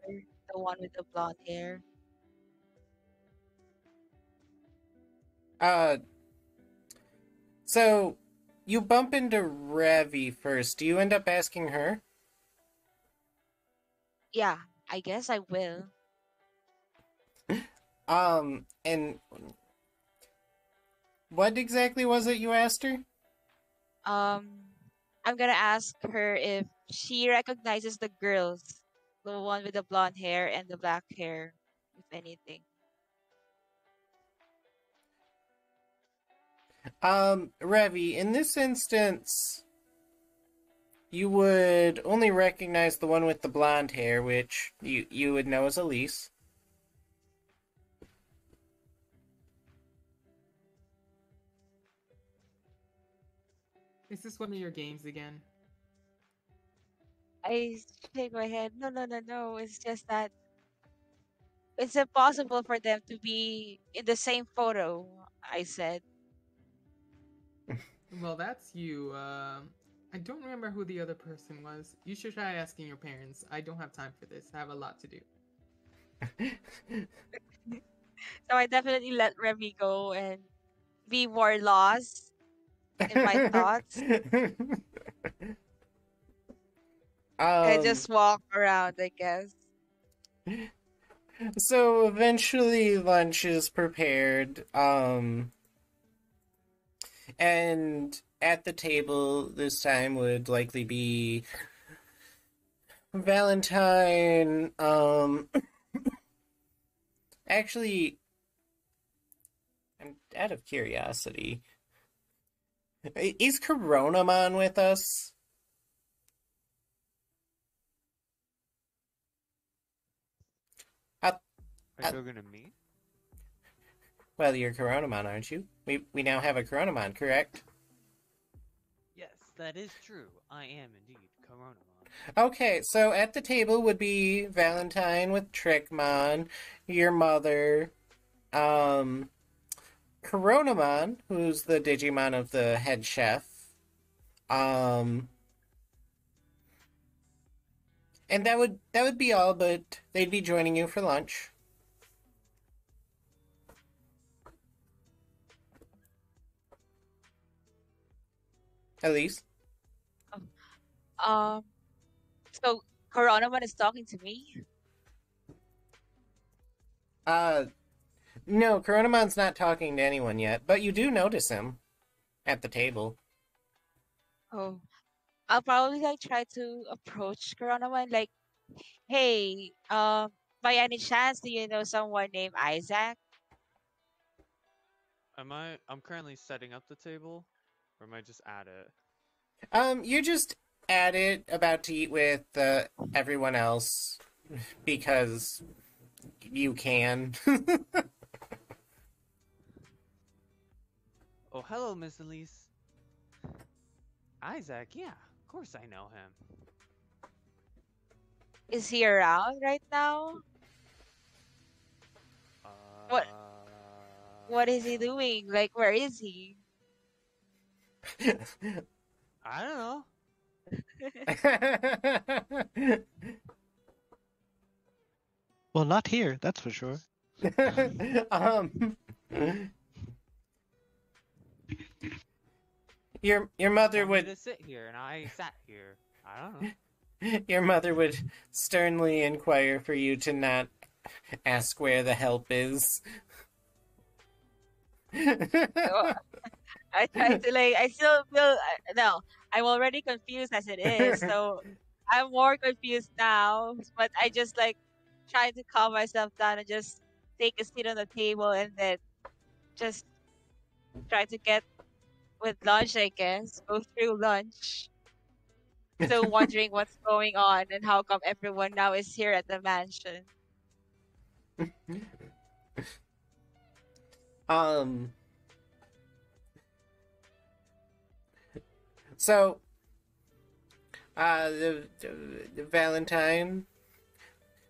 the one with the blonde hair? Uh, so you bump into Revi first. Do you end up asking her? Yeah, I guess I will. And what exactly was it you asked her? Um, I'm gonna ask her if she recognizes the girls, the one with the blonde hair and the black hair, if anything. Revi, in this instance, you would only recognize the one with the blonde hair, which you would know as Elise. Is this one of your games again? I shake my head. No, no, no, no. It's just that it's impossible for them to be in the same photo. I said. Well, that's you. I don't remember who the other person was. You should try asking your parents. I don't have time for this. I have a lot to do. So I definitely let Remy go and be more lost in my thoughts. I um, just walk around, I guess. so eventually lunch is prepared. And at the table this time would likely be Valentine. Actually, I'm out of curiosity. Is Coronamon with us? Uh, Are uh, you talking to me? well, you're Coronamon, aren't you? We now have a Coronamon, correct? Yes, that is true. I am indeed Coronamon. Okay, so at the table would be Valentine with Trickmon, your mother, um, Coronamon, who's the Digimon of the head chef, um, and that would be all. But they'd be joining you for lunch. At least. Um, so Coronaman is talking to me. Uh, no, Coronamon's not talking to anyone yet, but you do notice him at the table. Oh, I'll probably like try to approach Coronaman like, hey, by any chance, do you know someone named Isaac? I'm currently setting up the table, or am I just at it? You're just at it, about to eat with everyone else. because you can. Oh, hello, Miss Elise. Isaac, yeah, of course I know him. Is he around right now? What what is he Uh, doing? Like, where is he? I don't know. Well, not here, that's for sure. um, your He mother told me would to sit here, and I sat here. I don't know. your mother would sternly inquire for you to not ask where the help is. So, I try to like. I still feel no. I'm already confused as it is, so I'm more confused now. But I just like try to calm myself down and just take a seat on the table and then just try to get with lunch. I guess go through lunch. Still wondering what's going on and how come everyone now is here at the mansion. um. So, the Valentine.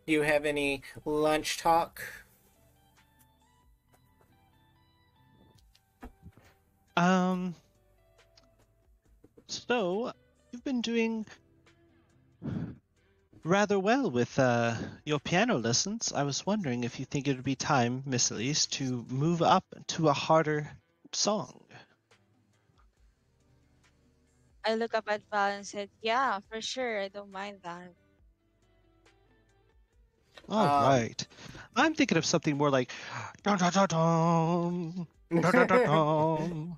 Do you have any lunch talk? Um, so you've been doing rather well with your piano lessons. I was wondering if you think it would be time, Miss Elise, to move up to a harder song. I look up at Val and said, "Yeah, for sure. I don't mind that." All Um. right. I'm thinking of something more like dun dun dun dun dun dun dun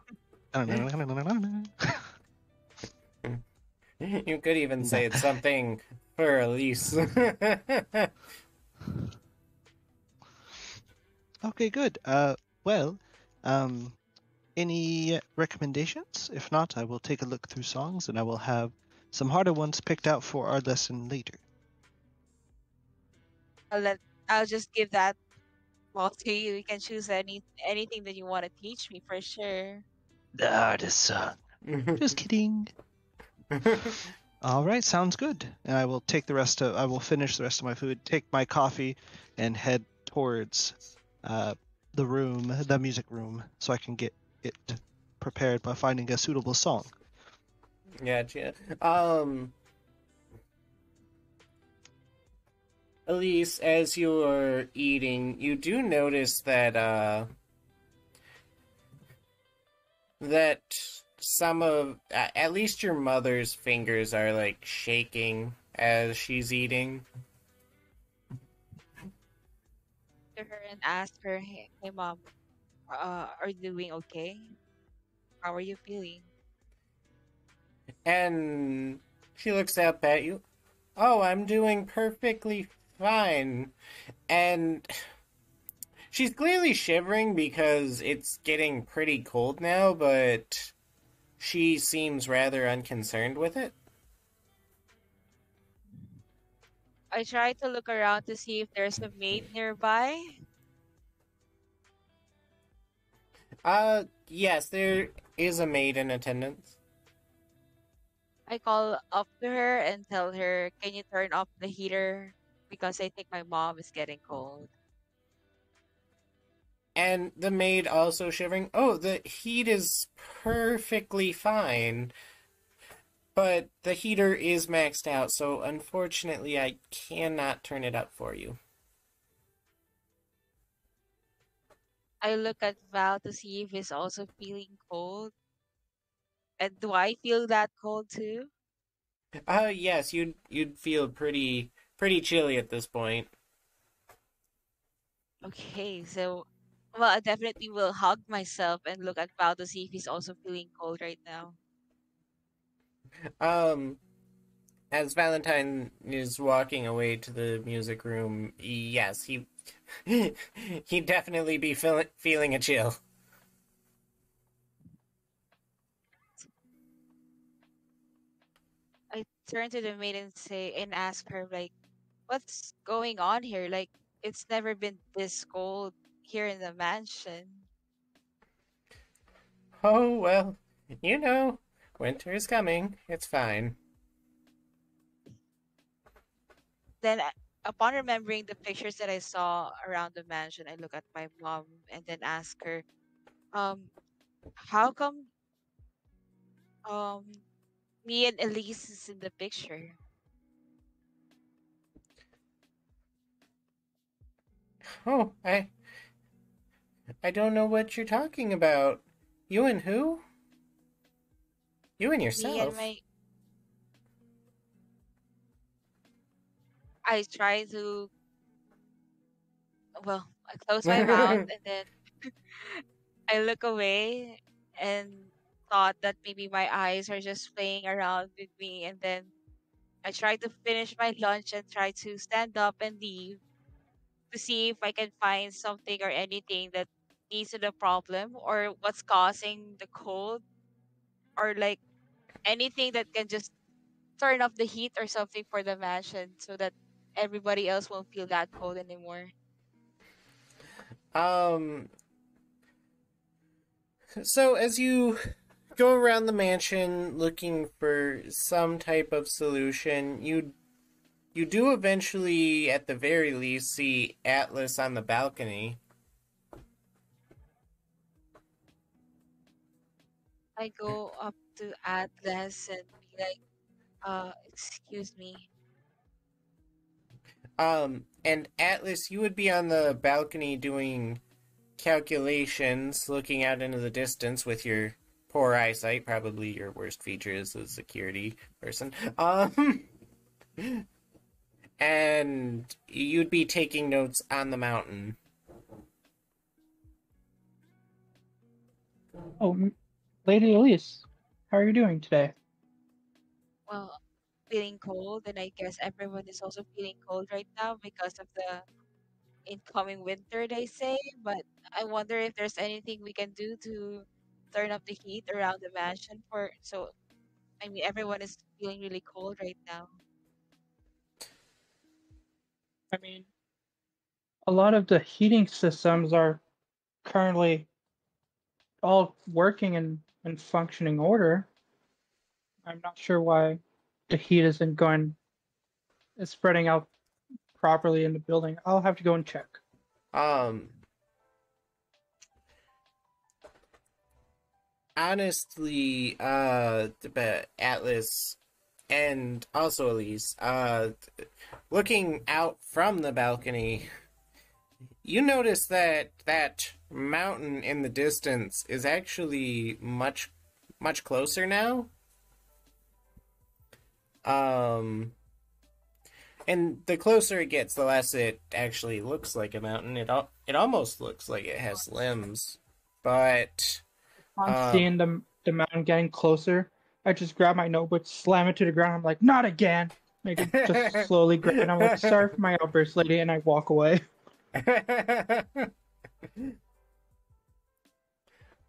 dun. You could even say it's something for Elise. Okay, good. Well, um, any recommendations? If not, I will take a look through songs and I will have some harder ones picked out for our lesson later. I'll let. I'll just give that ball to you. You can choose anything that you want to teach me for sure. The hardest song. Just kidding. All right, sounds good. And I will I will finish the rest of my food, take my coffee, and head towards the music room, so I can get it prepared by finding a suitable song. Gotcha. Elise, as you're eating, you do notice that some of at least your mother's fingers are like shaking as she's eating. To her and ask her, "Hey, mom, are you doing okay? How are you feeling?" And she looks up at you. Oh, I'm doing perfectly fine. And she's clearly shivering because it's getting pretty cold now, but she seems rather unconcerned with it. I try to look around to see if there's a maid nearby. Yes, there is a maid in attendance. I call up to her and tell her, "Can you turn off the heater? Because I think my mom is getting cold." And the maid also shivering. Oh, the heat is perfectly fine. But the heater is maxed out, so unfortunately I cannot turn it up for you. I look at Val to see if he's also feeling cold. And do I feel that cold too? Yes, you'd feel pretty chilly at this point. Okay, so well, I definitely will hug myself and look at Val to see if he's also feeling cold right now. Um, as Valentine is walking away to the music room, yes, he'd definitely be feeling a chill. I turn to the maid and say and ask her like, what's going on here? Like, it's never been this cold here in the mansion. Oh, well, you know, winter is coming. It's fine. Then, upon remembering the pictures that I saw around the mansion, I look at my mom and then ask her, um, how come um me and Elise is in the picture? Oh, I don't know what you're talking about. You and who? You and Me and yourself. my I try to I close my mouth and then I look away and thought that maybe my eyes are just playing around with me, and then I try to finish my lunch and try to stand up and leave to see if I can find something or anything that leads to the problem or what's causing the cold, or like anything that can just turn off the heat or something for the mansion so that everybody else won't feel that cold anymore. um, so as you go around the mansion looking for some type of solution, you do eventually, at the very least, see Atlas on the balcony. I go up to Atlas and be like, excuse me. And Atlas, you would be on the balcony doing calculations, looking out into the distance with your poor eyesight. Probably your worst feature is a security person. And you'd be taking notes on the mountain. Oh, Lady Elise, how are you doing today? Well, feeling cold, and I guess everyone is also feeling cold right now because of the incoming winter, they say. But I wonder if there's anything we can do to turn up the heat around the mansion for so I mean everyone is feeling really cold right now. I mean, a lot of the heating systems are currently all working in functioning order. I'm not sure why the heat isn't going is spreading out properly in the building. I'll have to go and check. Um, Honestly, but Atlas and also Elise, looking out from the balcony, you notice that that mountain in the distance is actually much closer now. Um, and the closer it gets, the less it actually looks like a mountain. It almost looks like it has limbs, but I'm uh, seeing the mountain getting closer. I just grab my notebook, slam it to the ground. I'm like, not again. Make it just slowly grab, and I'm like, sorry for my outburst, lady, and I walk away. I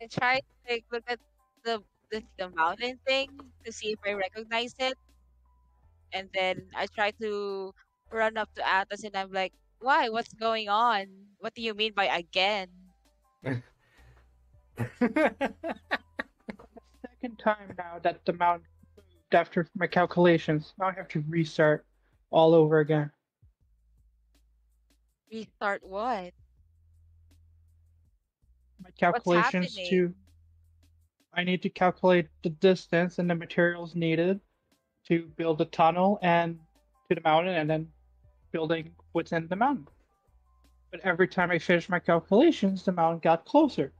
try to like look at the the mountain thing to see if I recognize it, and then I try to run up to Atlas and I'm like, why? What's going on? What do you mean by again? Second time now that the mountain moved after my calculations. Now I have to restart all over again. Restart what? My What's calculations happening? to I need to calculate the distance and the materials needed to build a tunnel and to the mountain and then building within the mountain. But every time I finished my calculations, the mountain got closer.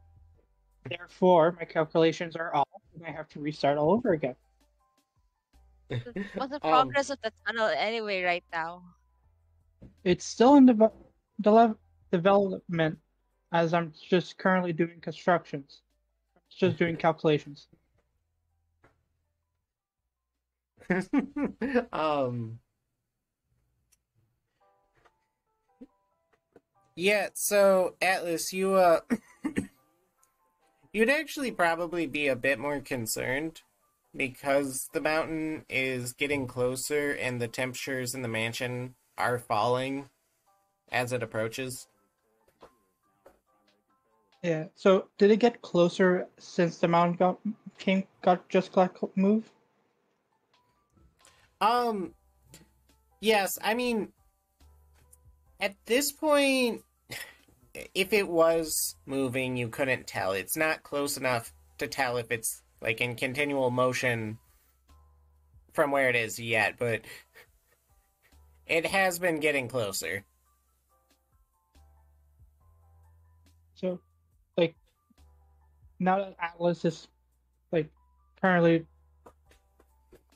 Therefore, my calculations are off and I have to restart all over again. What's the um, progress of the tunnel anyway right now? It's still in development as I'm just currently doing constructions. Just doing calculations. um, yeah. So Atlas, you'd actually probably be a bit more concerned because the mountain is getting closer and the temperatures in the mansion are falling as it approaches. Yeah. So did it get closer since the mountain got moved? Yes, I mean, at this point, if it was moving, you couldn't tell. It's not close enough to tell if it's like in continual motion from where it is yet, but it has been getting closer. So, like, now that Atlas is like currently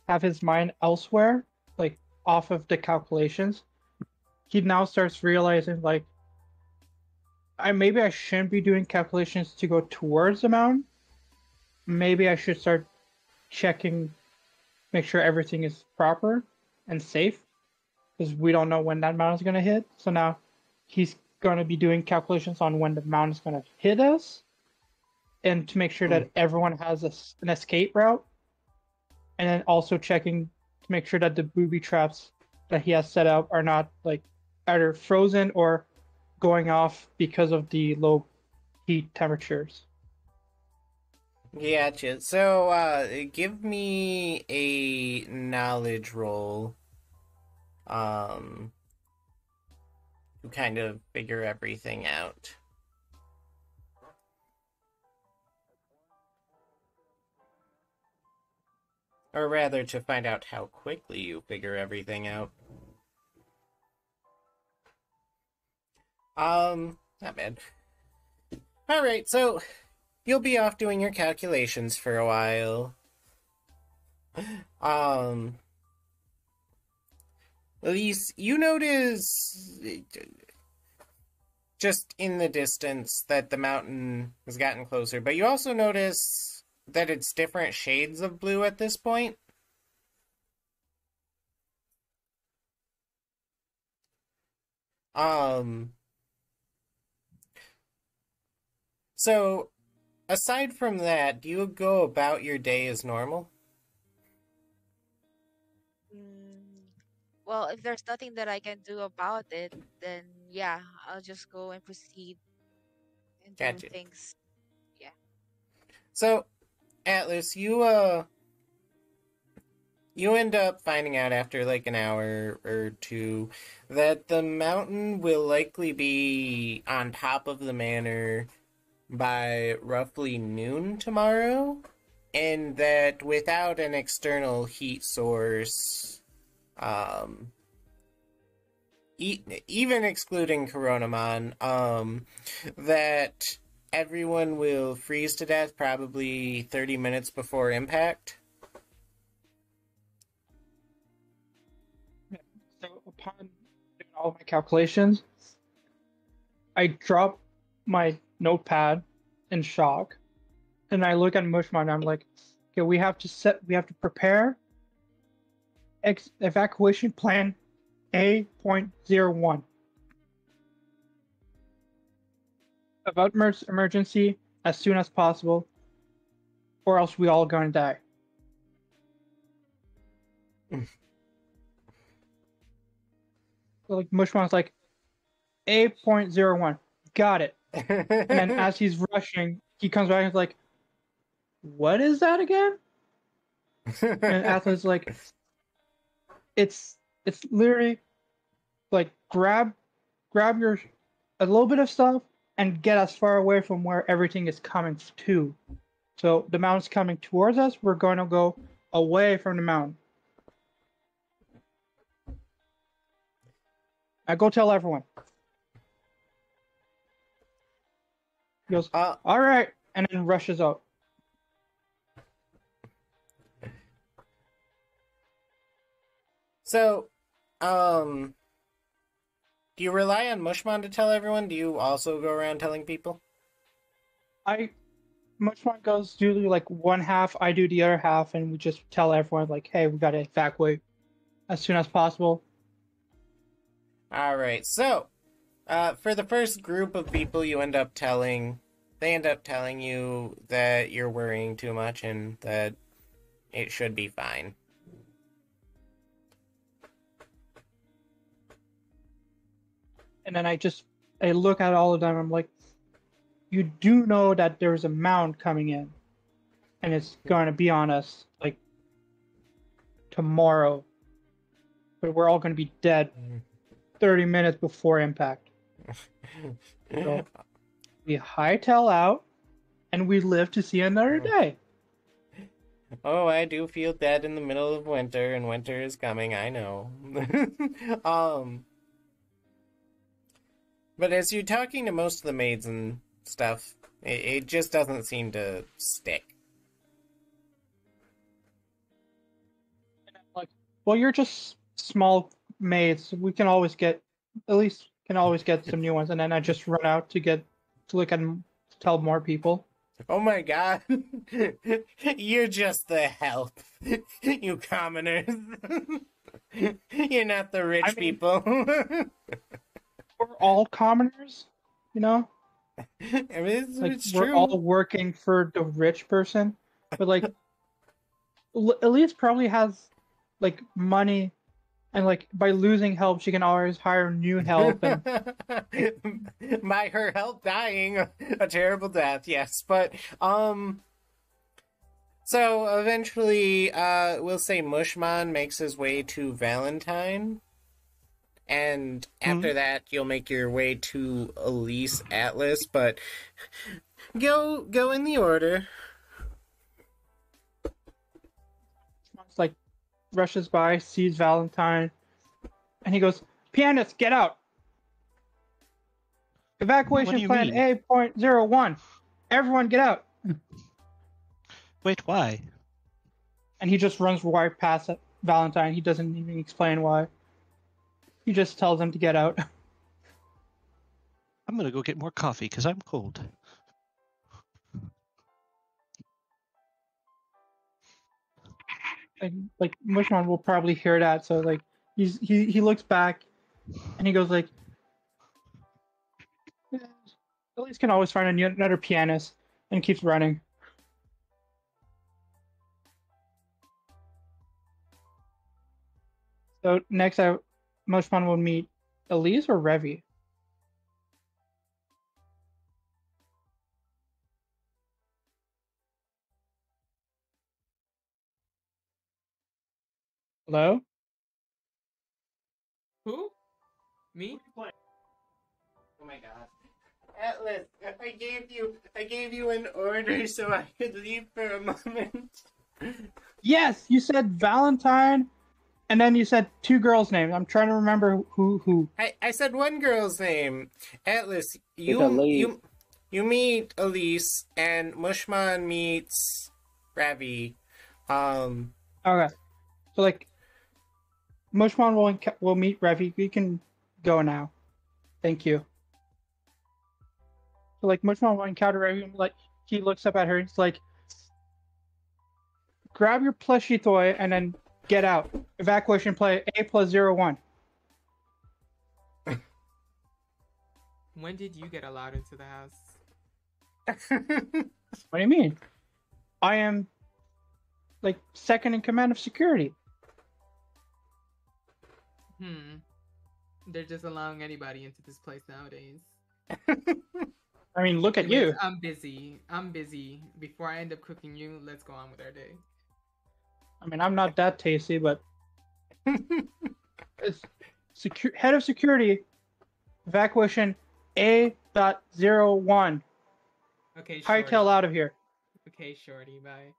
have his mind elsewhere, like off of the calculations, he now starts realizing like maybe I shouldn't be doing calculations to go towards the mountain. Maybe I should start checking, make sure everything is proper and safe, because we don't know when that mountain is going to hit. So now he's going to be doing calculations on when the mountain is going to hit us, and to make sure that everyone has an escape route, and then also checking to make sure that the booby traps that he has set up are not like either frozen or going off because of the low heat temperatures. Gotcha. So, give me a knowledge roll. To kind of figure everything out. Or rather, to find out how quickly you figure everything out. Not bad. Alright, so you'll be off doing your calculations for a while. Elise, you notice just in the distance that the mountain has gotten closer, but you also notice that it's different shades of blue at this point. So, aside from that, do you go about your day as normal? Well, if there's nothing that I can do about it, then yeah, I'll just go and proceed and do Gotcha. things. Yeah. So, Atlas, you end up finding out after like an hour or two that the mountain will likely be on top of the manor by roughly noon tomorrow, and that without an external heat source, even excluding Coronamon, that everyone will freeze to death probably 30 minutes before impact. So upon doing all my calculations, I drop my notepad in shock, and I look at Mushmon and I'm like, okay, we have to prepare evacuation plan A.01. About emergency as soon as possible, or else we all gonna die. So like Mushmon's like A.01, got it. And then as he's rushing, he comes back and is like, what is that again? And Atlas like, it's literally like grab your a little bit of stuff and get as far away from where everything is coming to. So the mountain's coming towards us, we're going to go away from the mountain. I go tell everyone. He goes, all right, and then rushes out. So, do you rely on Mushmon to tell everyone? Do you also go around telling people? Mushmon goes do like one half, I do the other half, and we just tell everyone like, hey, we gotta evacuate as soon as possible. Alright, so, for the first group of people they end up telling you that you're worrying too much and that it should be fine. And then I look at all of them. I'm like, you do know that there's a mound coming in, and it's going to be on us like tomorrow, but we're all going to be dead 30 minutes before impact. So we hightail out, and we live to see another day. Oh, I do feel dead in the middle of winter, and winter is coming, I know. But as you're talking to most of the maids and stuff, it just doesn't seem to stick. Like, well, you're just small maids. We can always get, at least can always get some new ones. And then I just run out to look at them, to tell more people. Oh my god. You're just the help. You commoners. You're not the rich people. We're all commoners, you know? I mean, it's We're true. all working for the rich person. But, like, Elise probably has, like, money. And, like, by losing help, she can always hire new help. And By her help dying a terrible death, yes. But, so eventually, we'll say Mushman makes his way to Valentine. And after that, you'll make your way to Elise Atlas, but go in the order. it's like, rushes by, sees Valentine, and he goes, "Pianist, get out! Evacuation you plan mean? A.01. Everyone get out!" Wait, why? And he just runs right past Valentine. He doesn't even explain why. He just tells him to get out. I'm gonna go get more coffee because I'm cold. Like Mushman will probably hear that, so like he looks back, and he goes like, "Yeah, at least can always find another pianist," and keeps running. So next, Mushman will meet Elise or Revi. Hello? Who? Me? Oh my god. Atlas, I gave you an order so I could leave for a moment. Yes, you said Valentine, and then you said two girls' names. I'm trying to remember who. I said one girl's name. Atlas, leave. you meet Elise, and Mushman meets Ravi. Okay, so like, Mushman will meet Revi. You can go now. Thank you. So like, Mushman will encounter Revi. Like, he looks up at her. And it's like, grab your plushie toy and then get out. Evacuation plan A+01. When did you get allowed into the house? What do you mean? I am like second in command of security. They're just allowing anybody into this place nowadays. I mean, look at Anyways, you. I'm busy. Before I end up cooking you, let's go on with our day. I mean, I'm not that tasty, but it's head of security, evacuation A.01. Okay, shorty. Hightail out of here. Okay, shorty, bye.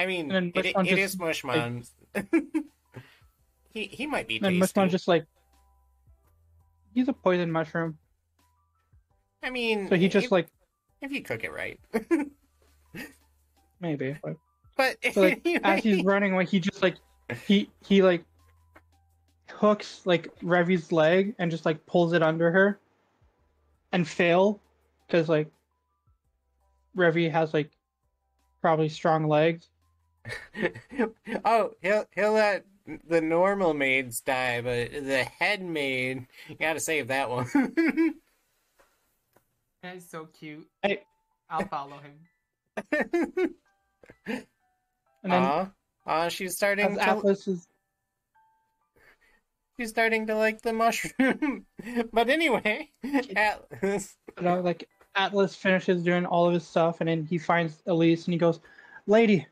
I mean, And then it Mushman is Mushman. He might be And then tasty. Mushman just like, he's a poison mushroom. I mean, So he just like, if you cook it right. maybe. But So like, as he's running away, he just like, he like hooks like Revi's leg and just like pulls it under her and fail because like Revi has like probably strong legs. Oh, he'll let the normal maids die, but the head maid, you gotta save that one. That is so cute. Hey. I'll follow him. And then She's starting as to... Atlas is She's starting to like the mushroom. But anyway, Atlas. Like Atlas finishes doing all of his stuff, and then he finds Elise, and he goes, "Lady,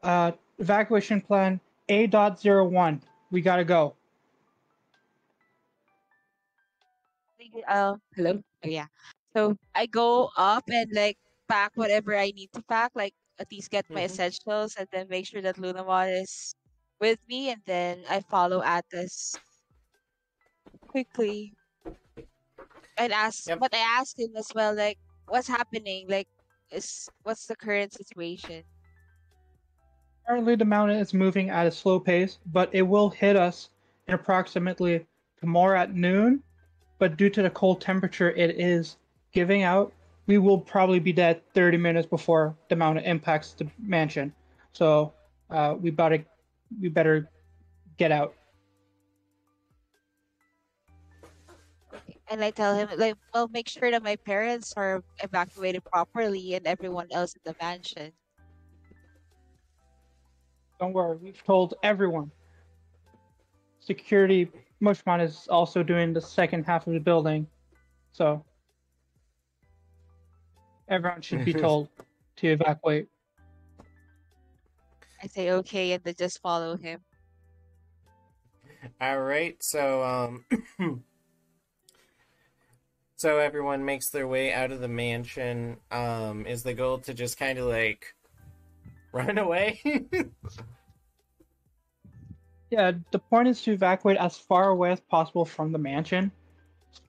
evacuation plan A.01. We gotta go." Hello. Oh, yeah. So I go up and like pack whatever I need to pack, like at least get my Mhm. essentials, and then make sure that Lunamon is with me, and then I follow Atlas quickly and ask. Yep. But I asked him as well, like, what's happening? Like, is what's the current situation? Currently, the mountain is moving at a slow pace, but it will hit us in approximately tomorrow at noon. But due to the cold temperature it is giving out, we will probably be dead 30 minutes before the mountain impacts the mansion. So we better get out. Okay. And I tell him, like, well, make sure that my parents are evacuated properly and everyone else in the mansion. Don't worry, we've told everyone. Security Mushmon is also doing the second half of the building, so everyone should be told to evacuate. I say okay, and then just follow him. All right, so so everyone makes their way out of the mansion. Is the goal to just kind of like run away? Yeah, the point is to evacuate as far away as possible from the mansion.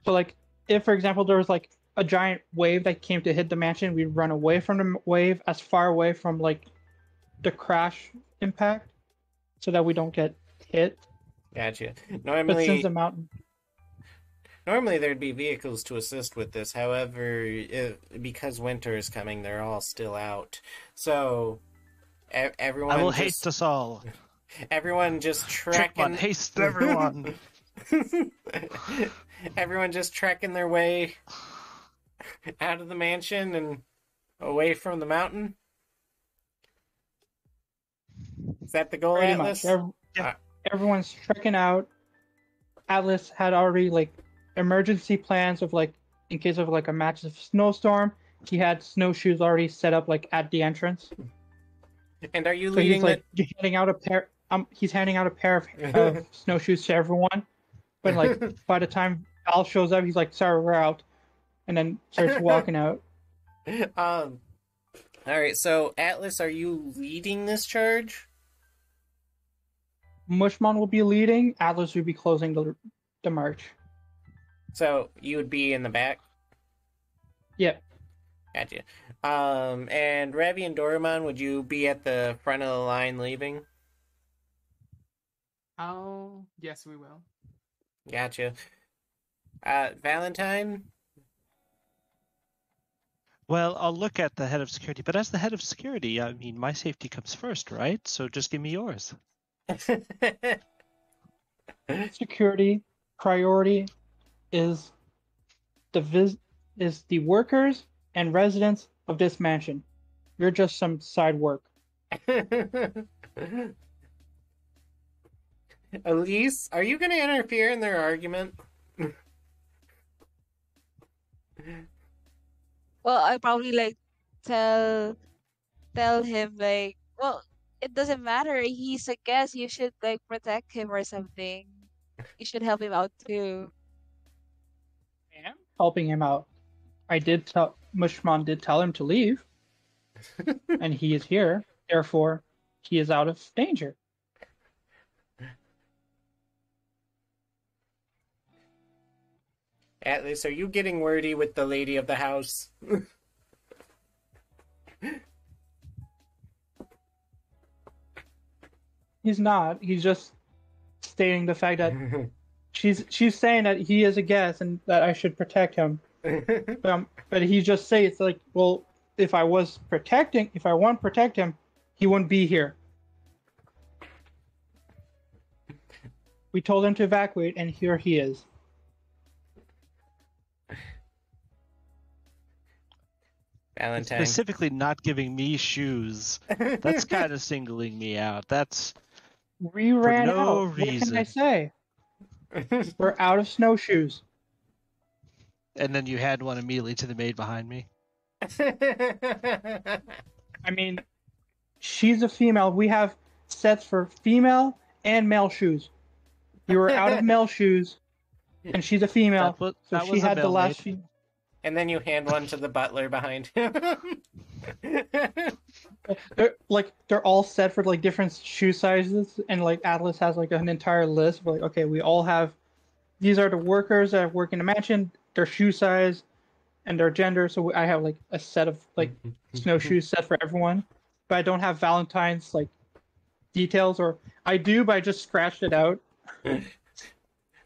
So, like, if, for example, there was, like, a giant wave that came to hit the mansion, we'd run away from the wave as far away from, like, the crash impact so that we don't get hit. Gotcha. But since the mountain... Normally there'd be vehicles to assist with this. However, because winter is coming, they're all still out. So, everyone I will just... haste us all. Everyone just Digimon, trekking. haste everyone. Everyone just trekking their way out of the mansion and away from the mountain. Is that the goal, Pretty Atlas? much. Everyone's trekking out. Atlas had already, like, emergency plans of, like, in case of, like, a massive snowstorm. He had snowshoes already set up, like, at the entrance. And are you So leading he's, like, handing out a pair... he's handing out a pair of snowshoes to everyone. But, like, by the time Al shows up, he's like, "Sorry, we're out." And then starts walking out. All right, so Atlas, are you leading this charge? Mushmon will be leading. Atlas will be closing the march. So you would be in the back? Yeah. Gotcha. And Ravi and Doraemon, would you be at the front of the line leaving? Oh, yes, we will. Gotcha. Valentine? Well, I'll look at the head of security, but as the head of security, I mean, my safety comes first, right? So just give me yours. Security priority is the workers and residents of this mansion. You're just some side work. Elise, are you going to interfere in their argument? Well, I probably like tell him like, well, it doesn't matter. He's a guest. You should like protect him or something. You should help him out too. I am helping him out. Mushmon did tell him to leave, and he is here. Therefore, he is out of danger. Atlas, are you getting wordy with the lady of the house? He's not. He's just stating the fact that she's saying that he is a guest and that I should protect him. But he just say it's like, well, if I want to protect him, he wouldn't be here. We told him to evacuate, and here he is. Valentine. Specifically not giving me shoes. That's kind of singling me out. That's We ran for no out. reason. What can I say? We're out of snowshoes. And then you hand one immediately to the maid behind me. I mean, she's a female. We have sets for female and male shoes. You were out of male shoes, and she's a female, so that she was a had the male last maid. few. And then you hand one to the butler behind him. They're all set for like different shoe sizes, and like Atlas has like an entire list. Of, like, okay, we all have. These are the workers that work in the mansion. Their shoe size and their gender. So I have like a set of like snowshoes set for everyone, but I don't have Valentine's like details, or I do, but I just scratched it out.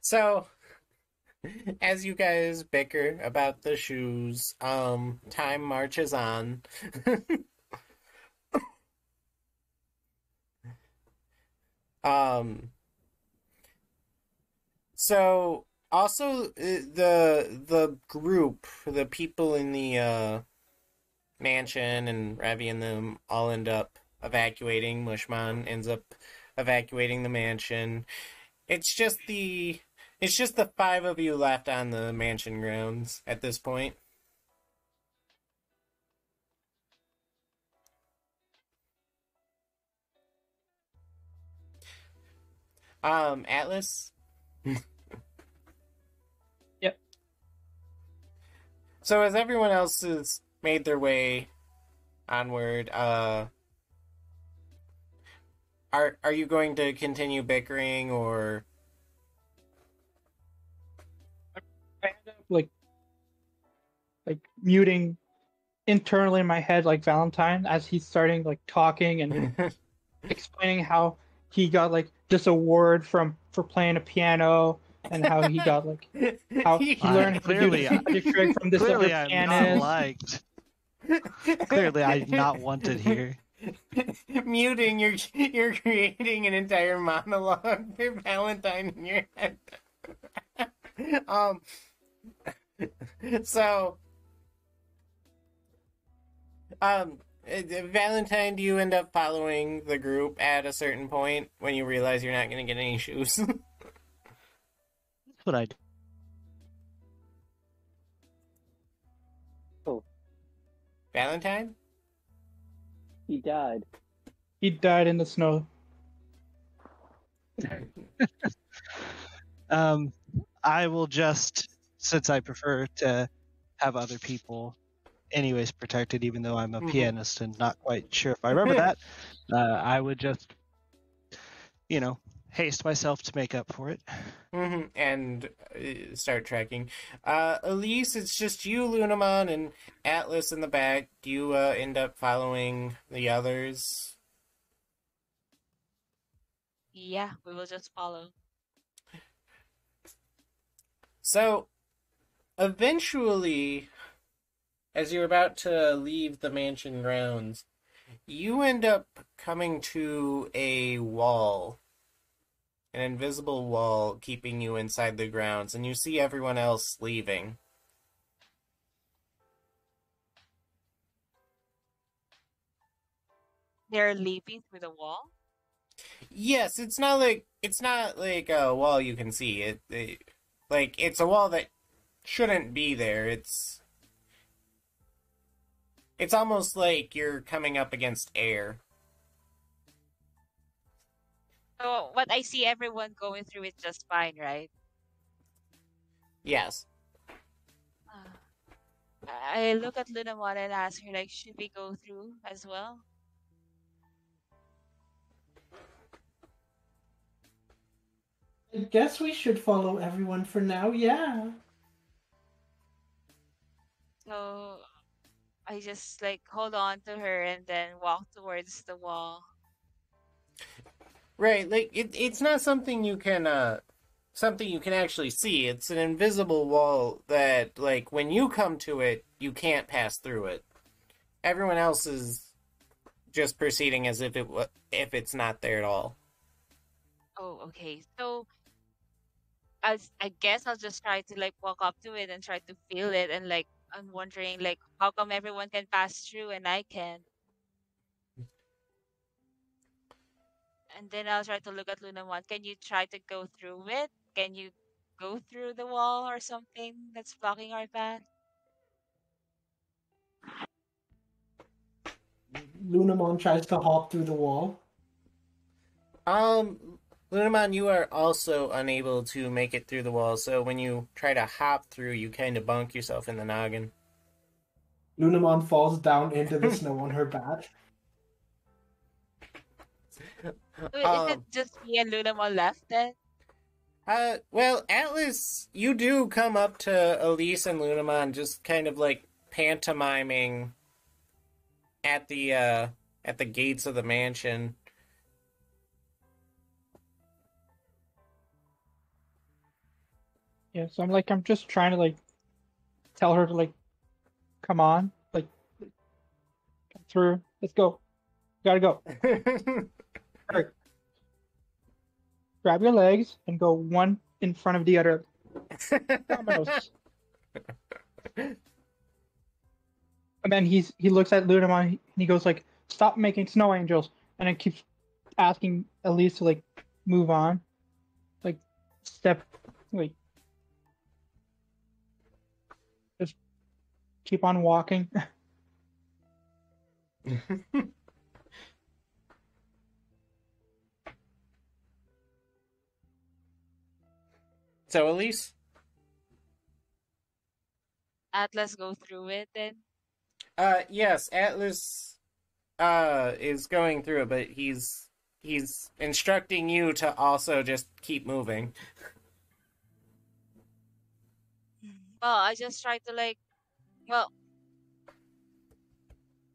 So, as you guys bicker about the shoes, time marches on. So also the group, the people in the mansion, and Ravi and them all end up evacuating. Mushman ends up evacuating the mansion. It's just the five of you left on the mansion grounds at this point. Atlas. Yep. So as everyone else has made their way onward, are you going to continue bickering, or? I end up like muting internally in my head like Valentine as he's starting like talking and explaining how he got like this award for playing a piano, and how he got like how he learned how to do the magic trick from this other Clearly, I'm not pianist. liked. Clearly, I'm not wanted here. Muting, you're creating an entire monologue for Valentine in your head. So, Valentine, do you end up following the group at a certain point when you realize you're not going to get any shoes? That's what I do. Valentine? He died. He died in the snow. I will just, since I prefer to have other people anyways protected, even though I'm a pianist and not quite sure if I remember that, I would just, haste myself to make up for it. And start tracking. Elise, it's just you, Lunamon, and Atlas in the back. Do you end up following the others? Yeah, we will just follow. So, eventually, as you're about to leave the mansion grounds, you end up coming to a wall. An invisible wall keeping you inside the grounds, and you see everyone else leaving. They're leaping through the wall? Yes, it's not like a wall you can see. It's a wall that shouldn't be there. It's almost like you're coming up against air. So what I see everyone going through it just fine, right? Yes. I look at Lunamon and ask her, like, should we go through as well? I guess we should follow everyone for now, yeah. So I just like hold on to her and then walk towards the wall. Right, like it's not something you can actually see. It's an invisible wall that, like, when you come to it, you can't pass through it. Everyone else is just proceeding as if it's not there at all. Oh, okay. So I guess I'll just try to like walk up to it and try to feel it, and like I'm wondering like how come everyone can pass through and I can't? And then I'll try to look at Lunamon. Can you try to go through it? can you go through the wall or something that's blocking our path? Lunamon tries to hop through the wall. Lunamon, you are also unable to make it through the wall, so when you try to hop through, you kind of bonk yourself in the noggin. Lunamon falls down into the snow on her back. Wait, is it just me and Lunamon left then? Well, Atlas, you do come up to Elise and Lunamon just kind of like pantomiming at the gates of the mansion. Yeah, so I'm just trying to like tell her to like come on, like come through. Let's go. Gotta go. Alright. Grab your legs and go one in front of the other. Dominoes. And then he looks at Lunamon and he goes like, "Stop making snow angels," and then keeps asking Elise to like move on, like wait, just keep on walking. So, Elise? Atlas go through it then? Yes, Atlas is going through it, but he's instructing you to also just keep moving. Well, I just try to like, well,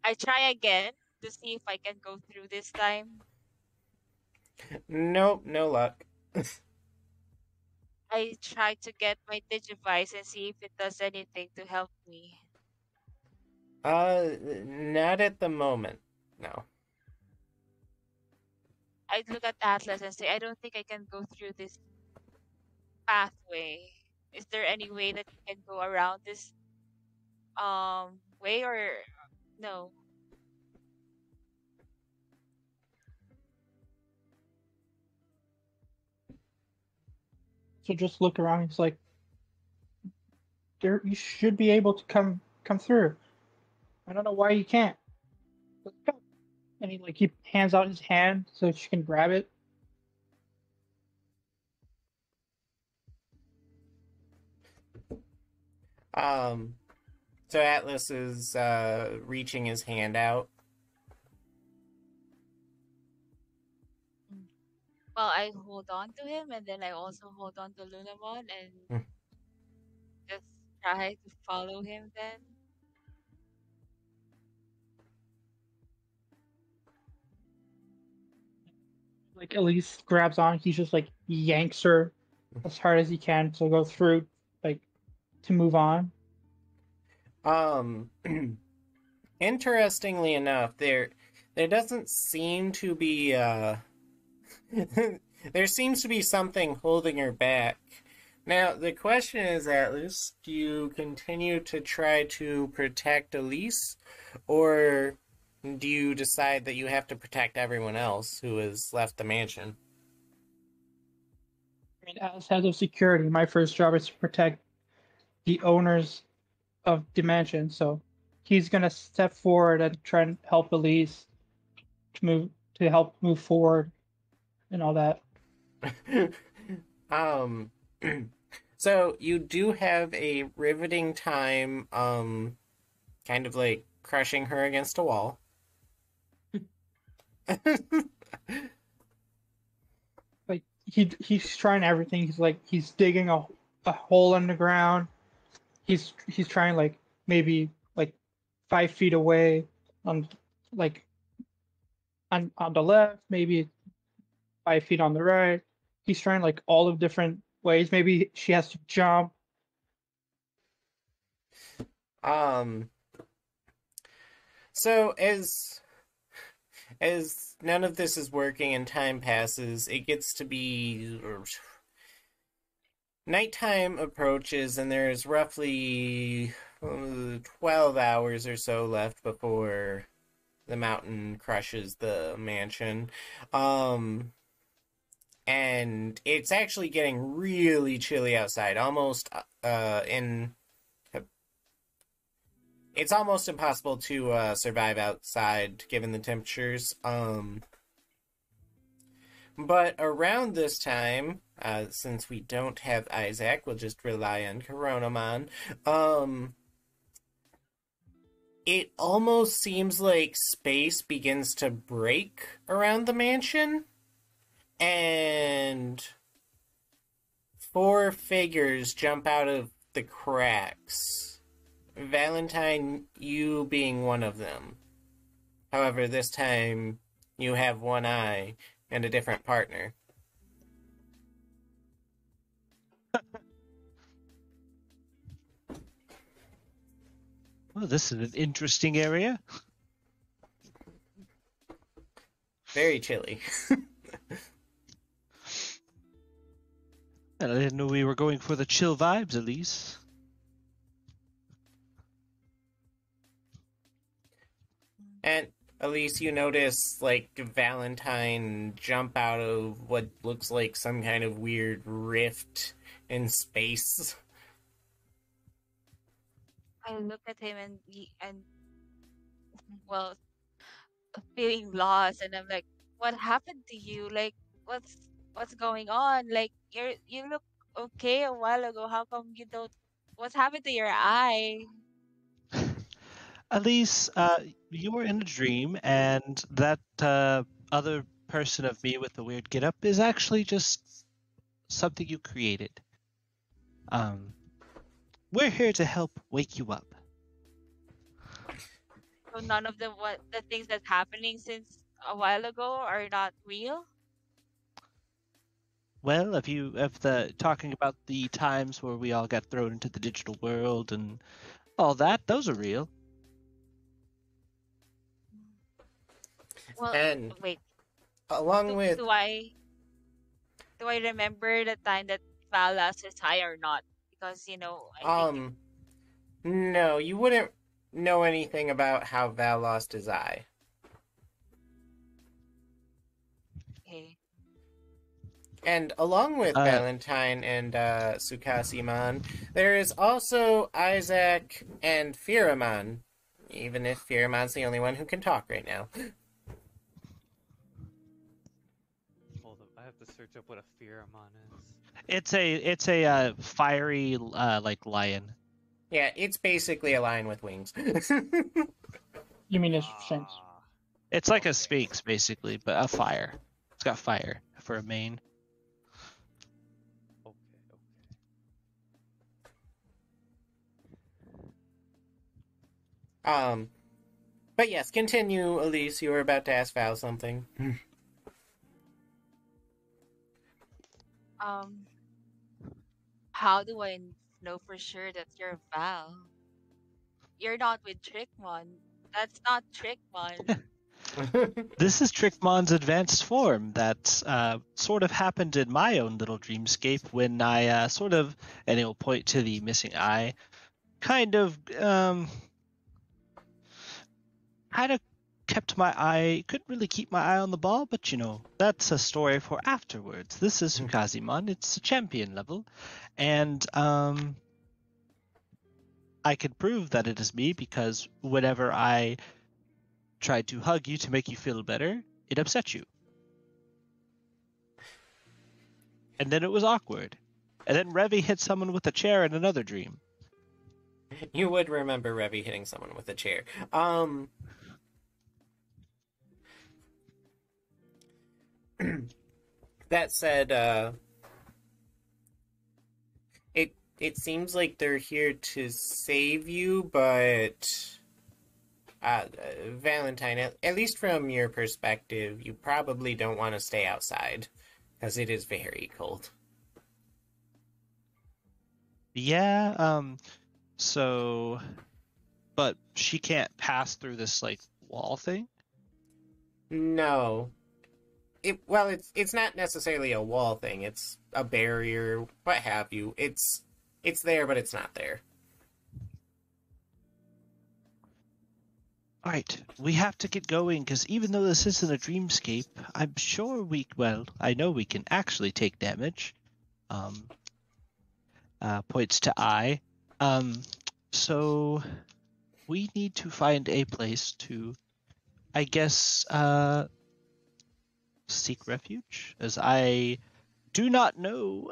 I try again to see if I can go through this time. Nope, no luck. I try to get my Digivice and see if it does anything to help me. Not at the moment. No. I look at Atlas and say, I don't think I can go through this pathway. Is there any way that you can go around this way or no? So just look around. He's like, "There, you should be able to come through. I don't know why you can't." Let's go. And he hands out his hand so she can grab it. So Atlas is reaching his hand out. Well, I hold on to him and then I also hold on to Lunamon and just try to follow him then. Like Elise grabs on. He just like yanks her as hard as he can to go through, like to move on. Interestingly enough, there doesn't seem to be there seems to be something holding her back. Now, the question is, Atlas, do you continue to try to protect Elise, or do you decide that you have to protect everyone else who has left the mansion? I mean, as head of security, my first job is to protect the owners of the mansion. So he's gonna step forward and try and help Elise to help move forward and all that. um, so you do have a riveting time, kind of like crushing her against a wall. Like he's trying everything. He's digging a hole in the ground. He's trying like maybe like 5 feet away on like on the left, maybe 5 feet on the right. He's trying like all of different ways. Maybe she has to jump. So as none of this is working and time passes, it gets to be nighttime approaches, and there's roughly 12 hours or so left before the mountain crushes the mansion. and it's actually getting really chilly outside. It's almost impossible to survive outside given the temperatures. But around this time, since we don't have Isaac, we'll just rely on Coronamon. It almost seems like space begins to break around the mansion, and 4 figures jump out of the cracks. Valentine, you being one of them. However, this time you have one eye and a different partner. Well, this is an interesting area. Very chilly. I didn't know we were going for the chill vibes, Elise. And Elise, you notice, like, Valentine jump out of what looks like some kind of weird rift in space. I look at him and well, feeling lost, and I'm like, "What happened to you? Like, what's going on? Like, you look okay a while ago. How come you don't? What's happened to your eye?" Elise, you were in a dream, and that other person of me with the weird getup is actually just something you created. We're here to help wake you up. So none of the things that's happening since a while ago are not real. Well, if the talking about the times where we all got thrown into the digital world and all that, those are real. Well, And wait. along Do, with do I do I remember the time that Val lost his eye or not? Because I think no, you wouldn't know anything about how Val lost his eye. okay. And along with Uh, Valentine and Sukasimon, there is also Isaac and Firamon. Even if Firamon's the only one who can talk right now. Hold up, I have to search up what a pheromone is. it's a fiery like lion. Yeah, it's basically a lion with wings. You mean his shanks? Ah, It's like a Okay. sphinx basically, but a fire. It's got fire for a mane. okay. But yes, continue, Elise. You were about to ask Val something. Um, how do I know for sure that you're Val? You're not with Trickmon. That's not Trickmon. This is Trickmon's advanced form that sort of happened in my own little dreamscape when I and it'll point to the missing eye, kind of kept my eye, couldn't really keep my eye on the ball, but that's a story for afterwards. This is Sukazimon, it's a champion level, and I can prove that it is me because whenever I tried to hug you to make you feel better, it upset you. And then it was awkward. And then Revy hit someone with a chair in another dream. You would remember Revy hitting someone with a chair. That said, it seems like they're here to save you, but Valentine, at least from your perspective, you probably don't want to stay outside because it is very cold. Yeah, so but she can't pass through this like wall thing? No. It's not necessarily a wall thing. It's a barrier, what have you. It's there, but it's not there. All right, we have to get going because even though this isn't a dreamscape, I'm sure I know we can actually take damage. Points to I. So we need to find a place to, I guess, seek refuge, as I do not know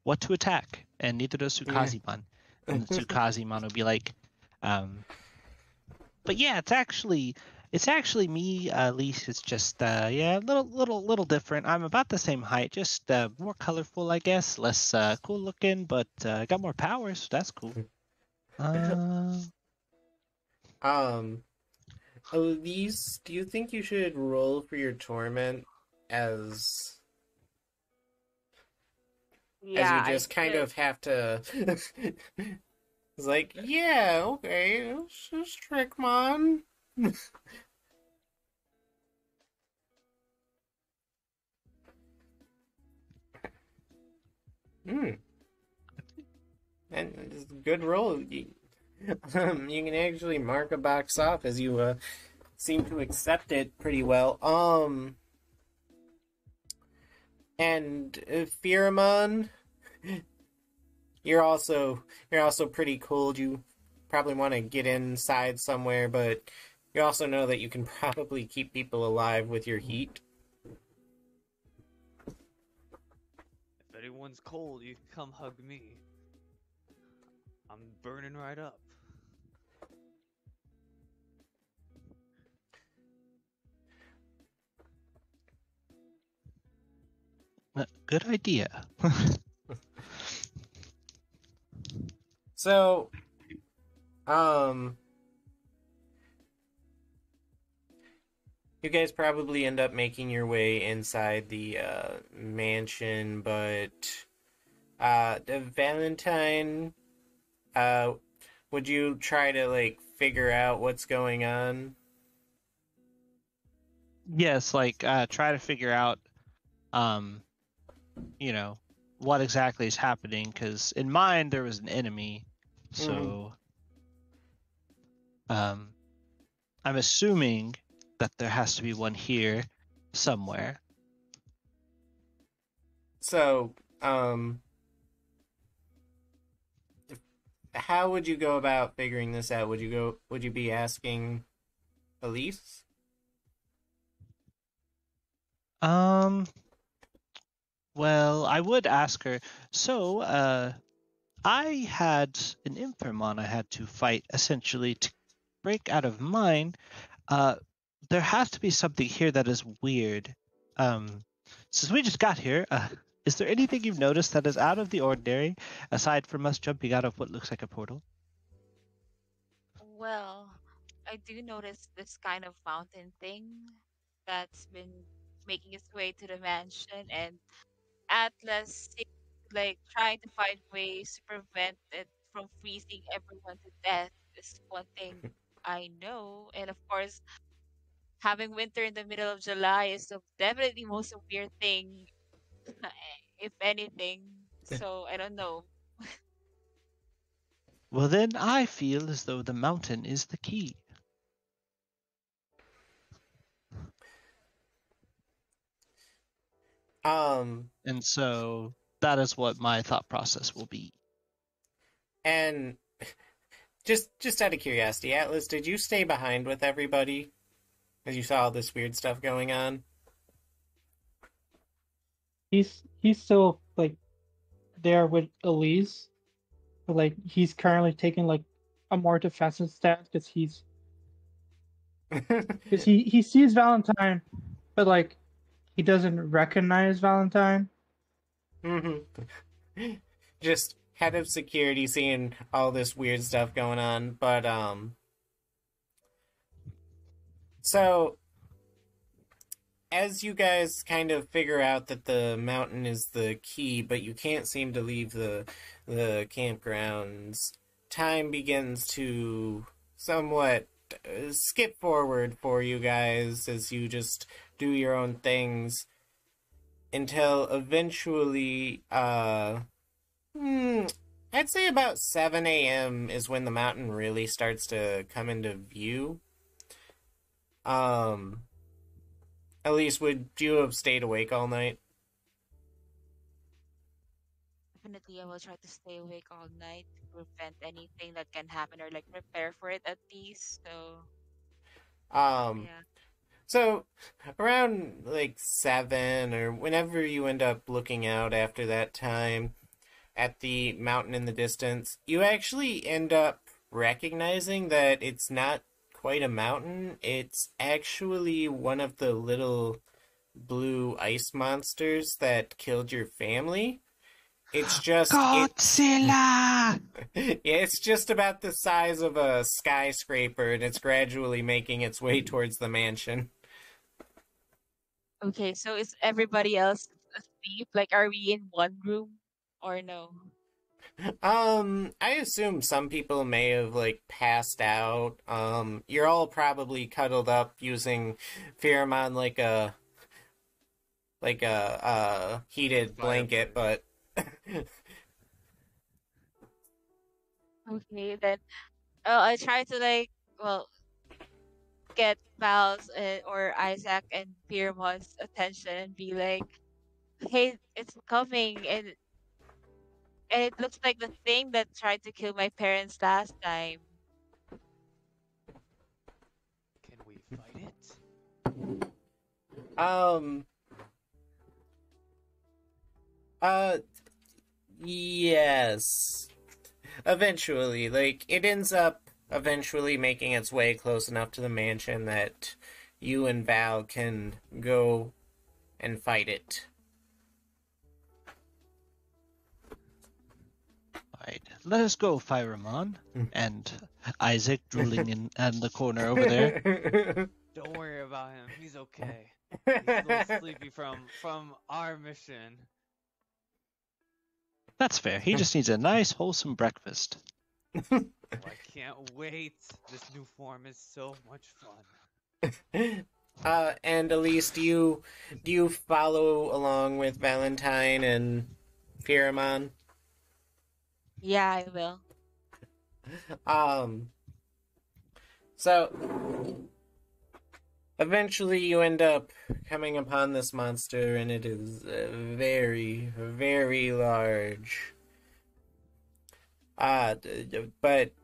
what to attack, and neither does Yeah. Tsukazimon. And the Tsukazimon will be like, but yeah, it's actually me. At least it's just a little different. I'm about the same height, just more colorful, I guess, less cool looking, but I got more powers. So that's cool. Elise, do you think you should roll for your torment as Yeah, you I just kind should. of have to? It's like, yeah, okay, this is Trickmon. Hmm. And it's a good roll. You can actually mark a box off as you seem to accept it pretty well. And Pheromone, you're also pretty cold. You probably want to get inside somewhere, but you also know that you can probably keep people alive with your heat. If anyone's cold, you can come hug me. I'm burning right up. Good idea. So, you guys probably end up making your way inside the mansion, but the Valentine, would you try to like figure out what's going on? Yes, like try to figure out, um, you know, what exactly is happening. Because in mine there was an enemy, so I'm assuming that there has to be one here somewhere. So, how would you go about figuring this out? Would you be asking Elise? Um, well, I would ask her. So, I had an Infernmon I had to fight essentially to break out of mine. Uh, there has to be something here that is weird. Since we just got here, is there anything you've noticed that is out of the ordinary, aside from us jumping out of what looks like a portal? Well, I do notice this kind of mountain thing that's been making its way to the mansion, and Atlas seems like trying to find ways to prevent it from freezing everyone to death is one thing I know. And of course, having winter in the middle of July is definitely most a weird thing, if anything. So I don't know. Well, then I feel as though the mountain is the key. And so that is what my thought process will be. And just out of curiosity, Atlas, did you stay behind with everybody as you saw all this weird stuff going on? He's still like there with Elise, but like he's currently taking like a more defensive stance because he sees Valentine, but like he doesn't recognize Valentine. Just head of security seeing all this weird stuff going on, but so as you guys kind of figure out that the mountain is the key, but you can't seem to leave the campgrounds, time begins to somewhat skip forward for you guys as you just do your own things until eventually I'd say about 7 a.m. is when the mountain really starts to come into view. Um, Elise, would you have stayed awake all night? Definitely, I will try to stay awake all night to prevent anything that can happen or like prepare for it at least. So Um, yeah. so around like 7 or whenever you end up looking out after that time at the mountain in the distance, you actually end up recognizing that it's not quite a mountain. It's actually one of the little blue ice monsters that killed your family. It's just Godzilla! yeah, it's just about the size of a skyscraper, and it's gradually making its way towards the mansion. Okay, so is everybody else asleep? Like, are we in one room or no? I assume some people may have like passed out. You're all probably cuddled up using Pheromone like a heated blanket, but Okay, then I try to like, well, get Val's or Isaac and Piermon's attention and be like, "Hey, it's coming!" And it looks like the thing that tried to kill my parents last time. Can we fight it? um uh yes. Eventually, like it ends up eventually making its way close enough to the mansion that you and Val can go and fight it. Alright, let us go, Phyramon. And Isaac drooling in the corner over there. Don't worry about him. He's okay. He's a little sleepy from our mission. That's fair. He just needs a nice, wholesome breakfast. Oh, I can't wait. This new form is so much fun. And Elise, do you follow along with Valentine and Pheromone? Yeah, I will. So eventually you end up coming upon this monster, and it is very, very large. But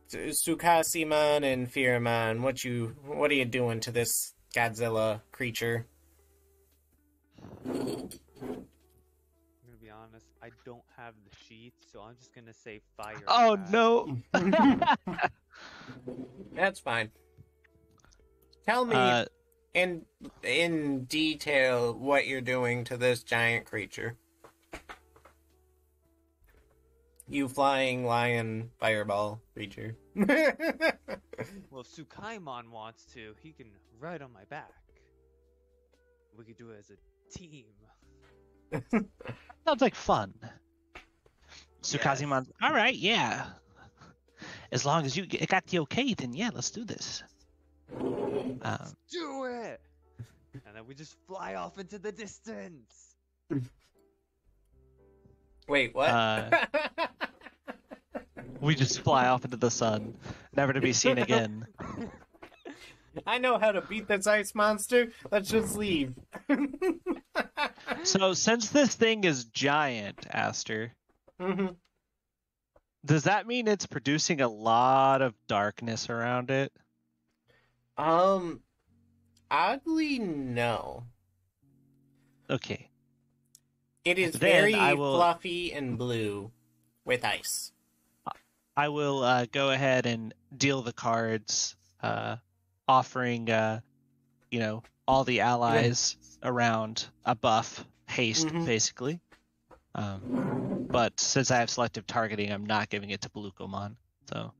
Sukasiman and Pheromone, what are you doing to this Godzilla creature? I'm gonna be honest. I don't have the sheet, so I'm just gonna say fire. Oh attack. no! That's fine. Tell me in detail what you're doing to this giant creature. You flying lion fireball creature. Well, if Sukaimon wants to, he can ride on my back. We could do it as a team. Sounds like fun. Sukazimon's alright, yeah. As long as you got the okay, then yeah, let's do this. Do it! And then we just fly off into the distance. Wait, what? We just fly off into the sun, never to be seen again. I know how to beat this ice monster. Let's just leave. So, since this thing is giant, Aster, does that mean it's producing a lot of darkness around it? Oddly, no. Okay. It is Then very I will- fluffy and blue with ice. I will go ahead and deal the cards, offering, all the allies around a buff, haste, basically. But since I have selective targeting, I'm not giving it to Blukomon. So.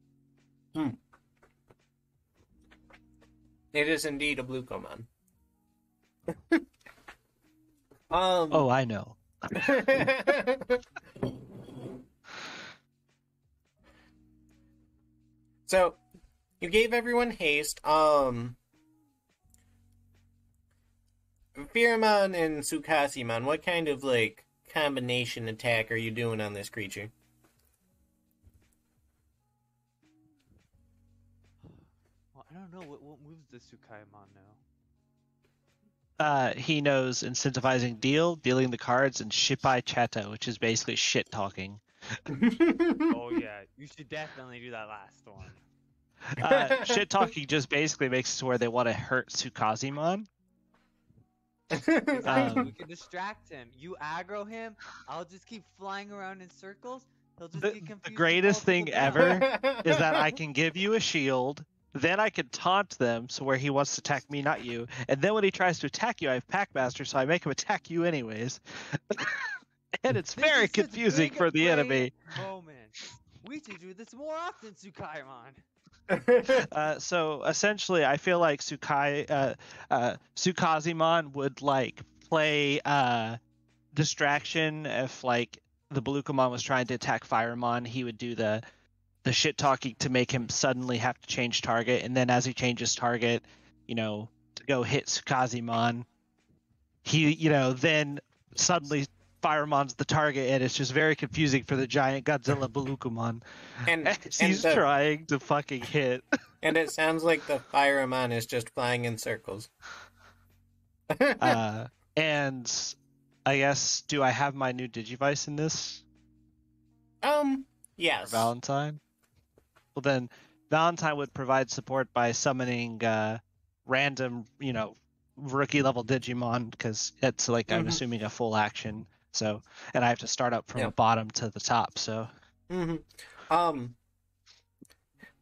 It is indeed a Blukomon. Oh, I know. So, you gave everyone haste. Pheromone and Sukasiman, what kind of, combination attack are you doing on this creature? no, what moves does Tsukaimon know? He knows incentivizing deal, dealing the cards, and shippai chata, which is basically shit talking. Oh yeah, you should definitely do that last one. Shit talking just basically makes it to where they want to hurt Tsukazimon. Exactly, we can distract him. You aggro him, I'll just keep flying around in circles. He'll just get confused. The greatest thing ever is that I can give you a shield, then I can taunt them, so where he wants to attack me, not you, and then when he tries to attack you, I have Packmaster, so I make him attack you anyways. And it's very confusing for the enemy. Moment. We should do this more often, Tsukaimon. So essentially, I feel like Tsukazimon would like play distraction if like the Belucamon was trying to attack Firemon. He would do the shit talking to make him suddenly have to change target, and then as he changes target, to go hit Tsukazimon, he then suddenly Firemon's the target, and it's just very confusing for the giant Godzilla Belucamon. And he's trying to fucking hit. And it sounds like the Firemon is just flying in circles. And I guess, do I have my new Digivice in this? Yes. For Valentine? Well then, Valentine would provide support by summoning random, rookie level Digimon, because it's like, I'm assuming a full action. So, and I have to start up from the bottom to the top, so.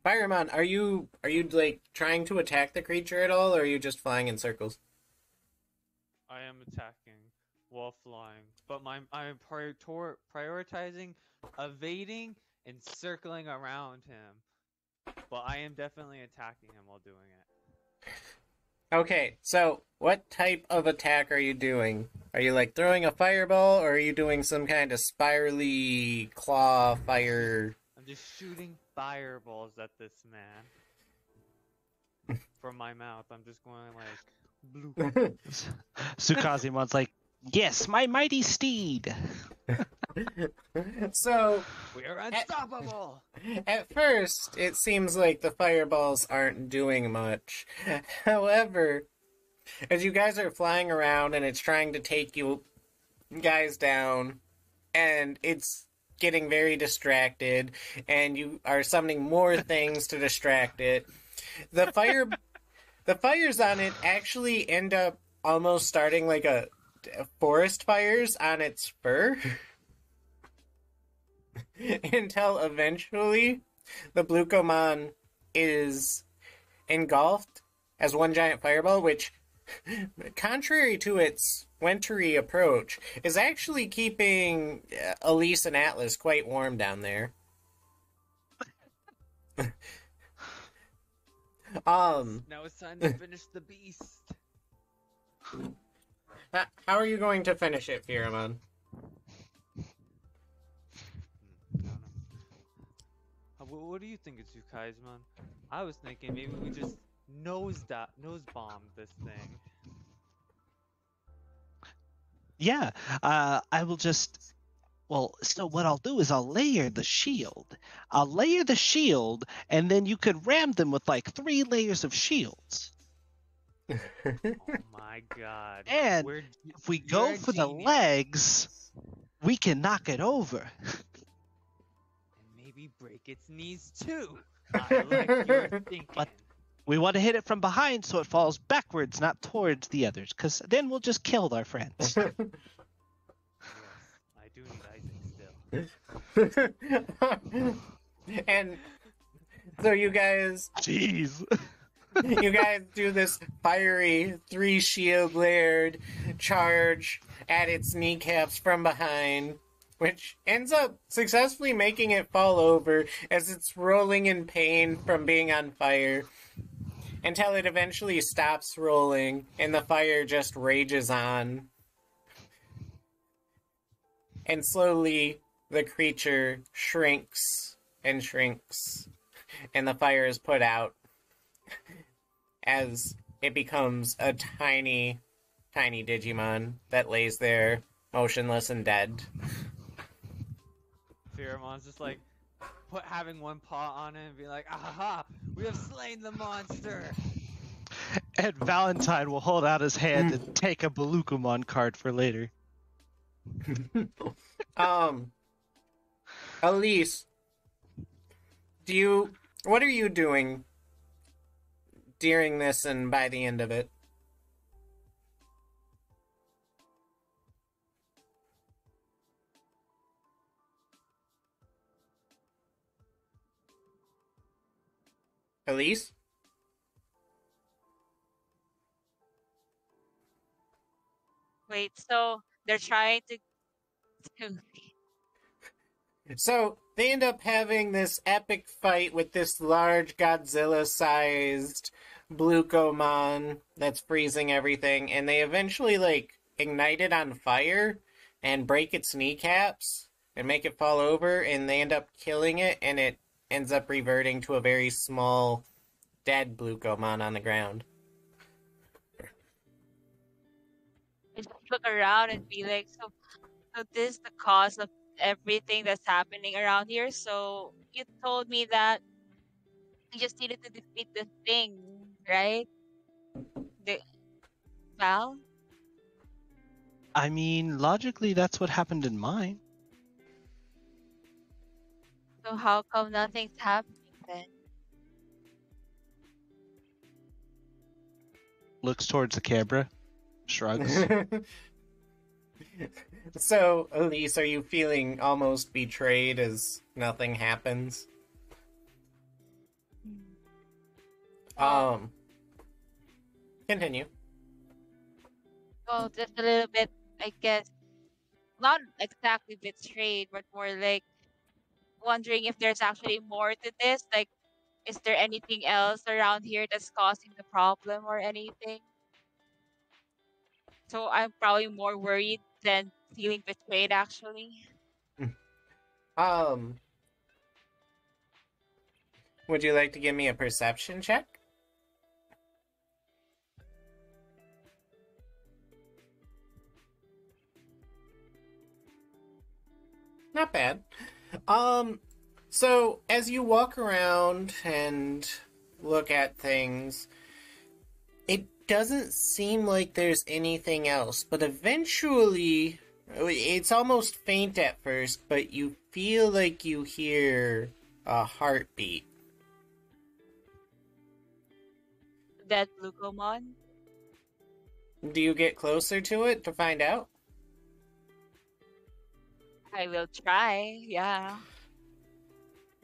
Firemon, are you like trying to attack the creature at all, or are you just flying in circles? I am attacking while flying, but I'm prioritizing evading and circling around him. But I am definitely attacking him while doing it. Okay, so what type of attack are you doing? Are you like throwing a fireball, or are you doing some kind of spirally claw fire? I'm just shooting fireballs at this man. From my mouth, I'm just going like blue. Tsukazimon's like, yes, my mighty steed. So we are unstoppable. At first, it seems like the fireballs aren't doing much. However, as you guys are flying around and it's trying to take you guys down, and it's getting very distracted, and you are summoning more things to distract it, the fires on it actually end up almost starting like a forest fires on its fur. Until eventually the Blucomon is engulfed as one giant fireball, which, contrary to its wintry approach, is actually keeping Elise and Atlas quite warm down there. Now it's time to finish the beast. How are you going to finish it, Pheromone? What do you think of Tsukaimon? I was thinking maybe we just nose bomb this thing. Yeah, I will just. Well, so what I'll do is I'll layer the shield. And then you could ram them with like 3 layers of shields. Oh my god. And if we go for the legs, we can knock it over. Maybe break its knees too. I like your thinking. But we want to hit it from behind so it falls backwards, not towards the others, because then we'll just kill our friends. Yes, I do need Isaac still. And so you guys... Jeez. You guys do this fiery 3 shield layered charge at its kneecaps from behind, which ends up successfully making it fall over as it's rolling in pain from being on fire, until it eventually stops rolling and the fire just rages on. And slowly the creature shrinks and shrinks, and the fire is put out as it becomes a tiny, tiny Digimon that lays there motionless and dead. Pheromone's just like, having one paw on it and be like, "Aha! We have slain the monster." And Valentine will hold out his hand and take a Balukumon card for later. Elise, what are you doing during this and by the end of it? Elise? Wait, so they're trying to. So, they end up having this epic fight with this large Godzilla-sized Blucomon that's freezing everything, and they eventually, ignite it on fire and break its kneecaps and make it fall over, and they end up killing it, and it ends up reverting to a very small, dead Blucomon on the ground. I just look around and be like, so this is the cause of everything that's happening around here. So you told me that you just needed to defeat the thing, right? The Val? I mean, logically, that's what happened in mine. So how come nothing's happening then? Looks towards the camera, shrugs. So, Elise, are you feeling almost betrayed as nothing happens? Continue. Well, just a little bit, I guess. Not exactly betrayed, but more like wondering if there's actually more to this. Like, is there anything else around here that's causing the problem or anything? So I'm probably more worried than feeling betrayed, actually. Um, would you like to give me a perception check? Not bad. So as you walk around and look at things, it doesn't seem like there's anything else, but eventually, it's almost faint at first, but you feel like you hear a heartbeat. That Glucomon? Do you get closer to it to find out? I will try, yeah.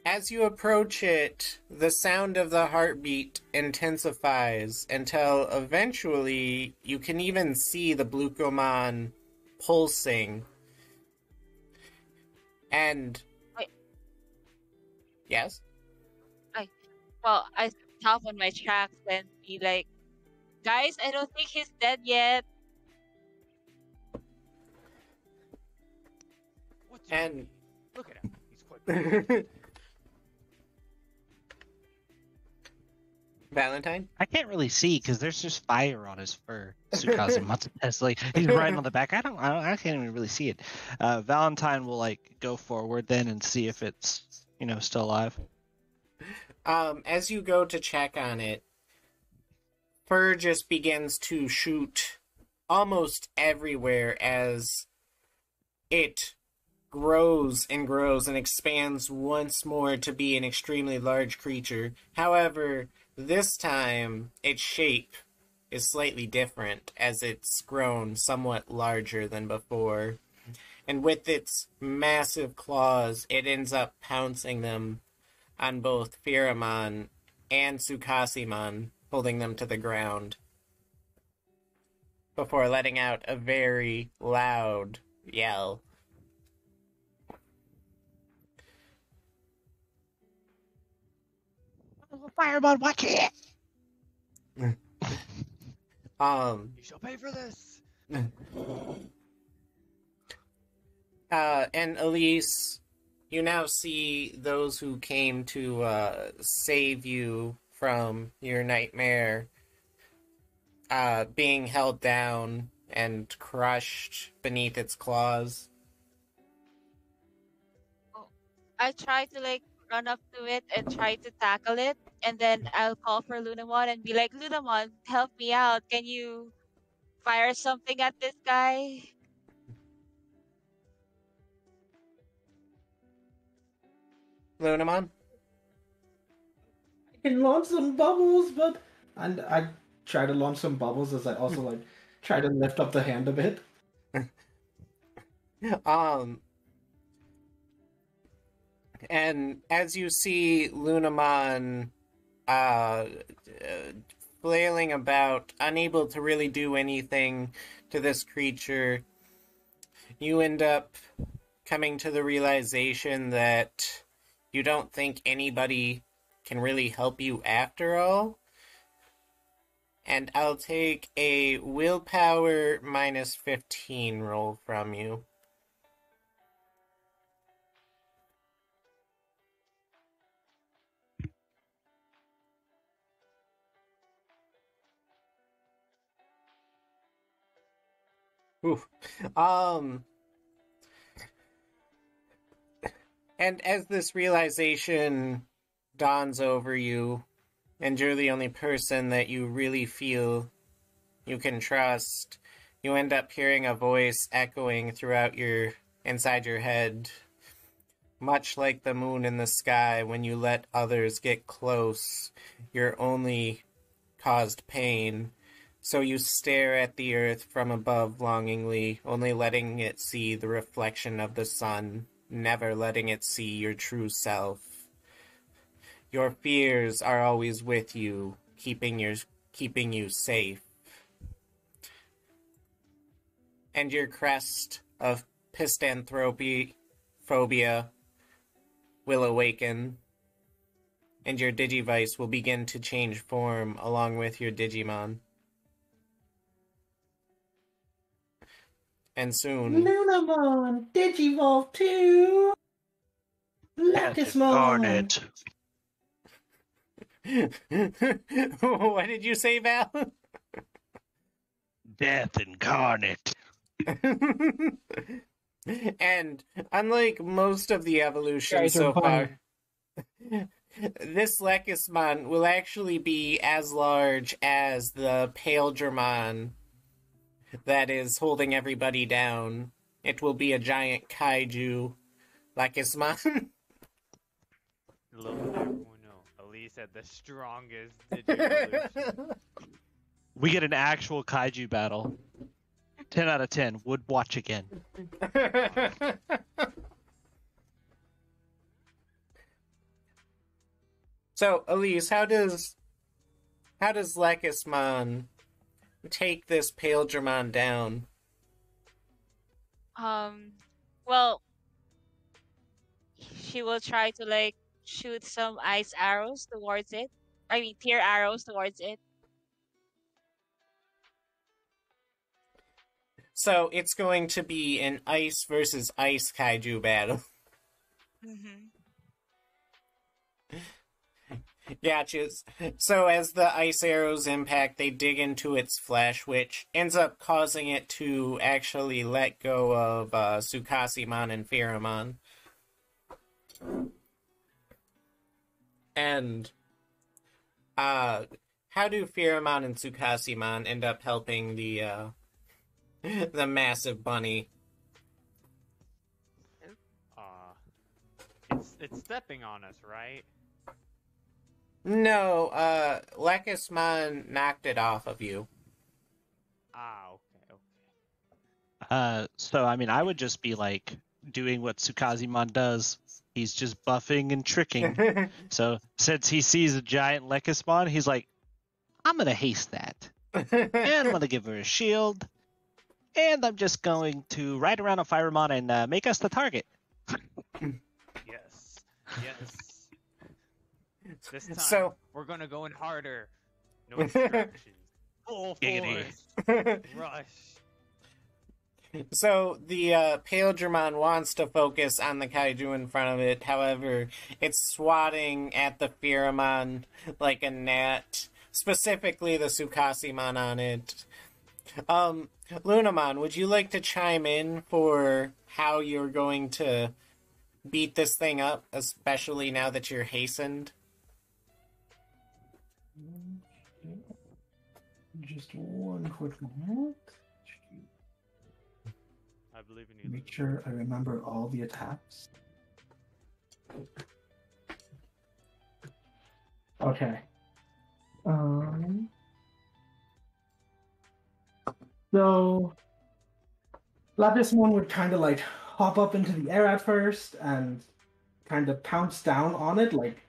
As you approach it, the sound of the heartbeat intensifies until eventually you can even see the Blucomon pulsing. And... Wait. Yes? Well, I stop on my tracks and be like, guys, I don't think he's dead yet. What's And... Look at him. He's quite. Valentine? I can't really see because there's just fire on his fur. Tsukasa Matsu's like he's riding on the back. I can't even really see it. Valentine will go forward then and see if it's still alive. As you go to check on it, fur just begins to shoot almost everywhere as it grows and expands once more to be an extremely large creature. However, this time its shape is slightly different as it's grown somewhat larger than before. And with its massive claws, it ends up pouncing them on both Pheramon and Tsukasimon, holding them to the ground, before letting out a very loud yell. Fireball, watch it! You shall pay for this. And Elise, you now see those who came to save you from your nightmare being held down and crushed beneath its claws. I try to run up to it and try to tackle it, and then I'll call for Lunamon and be like, Lunamon, help me out. Can you fire something at this guy? Lunamon? I can launch some bubbles, but and I try to launch some bubbles as I also like try to lift up the hand a bit. And as you see Lunamon flailing about, unable to really do anything to this creature, you end up coming to the realization that you don't think anybody can really help you after all. And I'll take a willpower minus 15 roll from you. Oof. And as this realization dawns over you, and you're the only person that you really feel you can trust, you end up hearing a voice echoing throughout inside your head. Much like the moon in the sky, when you let others get close, you're only caused pain. So you stare at the earth from above longingly, only letting it see the reflection of the sun, never letting it see your true self. Your fears are always with you, keeping you safe. And your crest of phobia will awaken, and your Digivice will begin to change form along with your Digimon. And soon... Lunamon! Digivolve 2! Lacusmon! What did you say, Val? Death incarnate. And unlike most of the evolutions so far, this Lacusmon will actually be as large as the Paildramon that is holding everybody down. It will be a giant kaiju Lacusmon. Little did everyone know, Elise had the strongest Digievolution. We get an actual kaiju battle. 10 out of 10. Would watch again. So, Elise, how does Lacusmon take this Paildramon down? Well, she will try to like shoot some ice arrows towards it. I mean, tear arrows towards it. So it's going to be an ice versus ice kaiju battle. Mm-hmm. Gotcha. So as the ice arrows impact, they dig into its flesh, which ends up causing it to actually let go of Tsukashimon and Fearmon. And how do Fearmon and Tsukashimon end up helping the massive bunny? It's stepping on us, right? No, Lacusmon knocked it off of you. Okay. So, I mean, I would just be, like, doing what Tsukashimon does. He's just buffing and tricking. So, since he sees a giant Lacusmon, he's like, I'm going to haste that. And I'm going to give her a shield. And I'm just going to ride around on Firemon and make us the target. Yes. This time, So- we're gonna go in harder. No distractions. Full Giggity. force. Rush. So the Paildramon wants to focus on the kaiju in front of it. However, it's swatting at the Fearmon like a gnat, specifically the Tsukashimon on it. Lunamon, would you like to chime in for how you're going to beat this thing up, especially now that you're hastened? Just one quick moment. I believe in you. Make sure I remember all the attacks. Okay. So Lapis-One would kind of like hop up into the air at first and kind of pounce down on it, like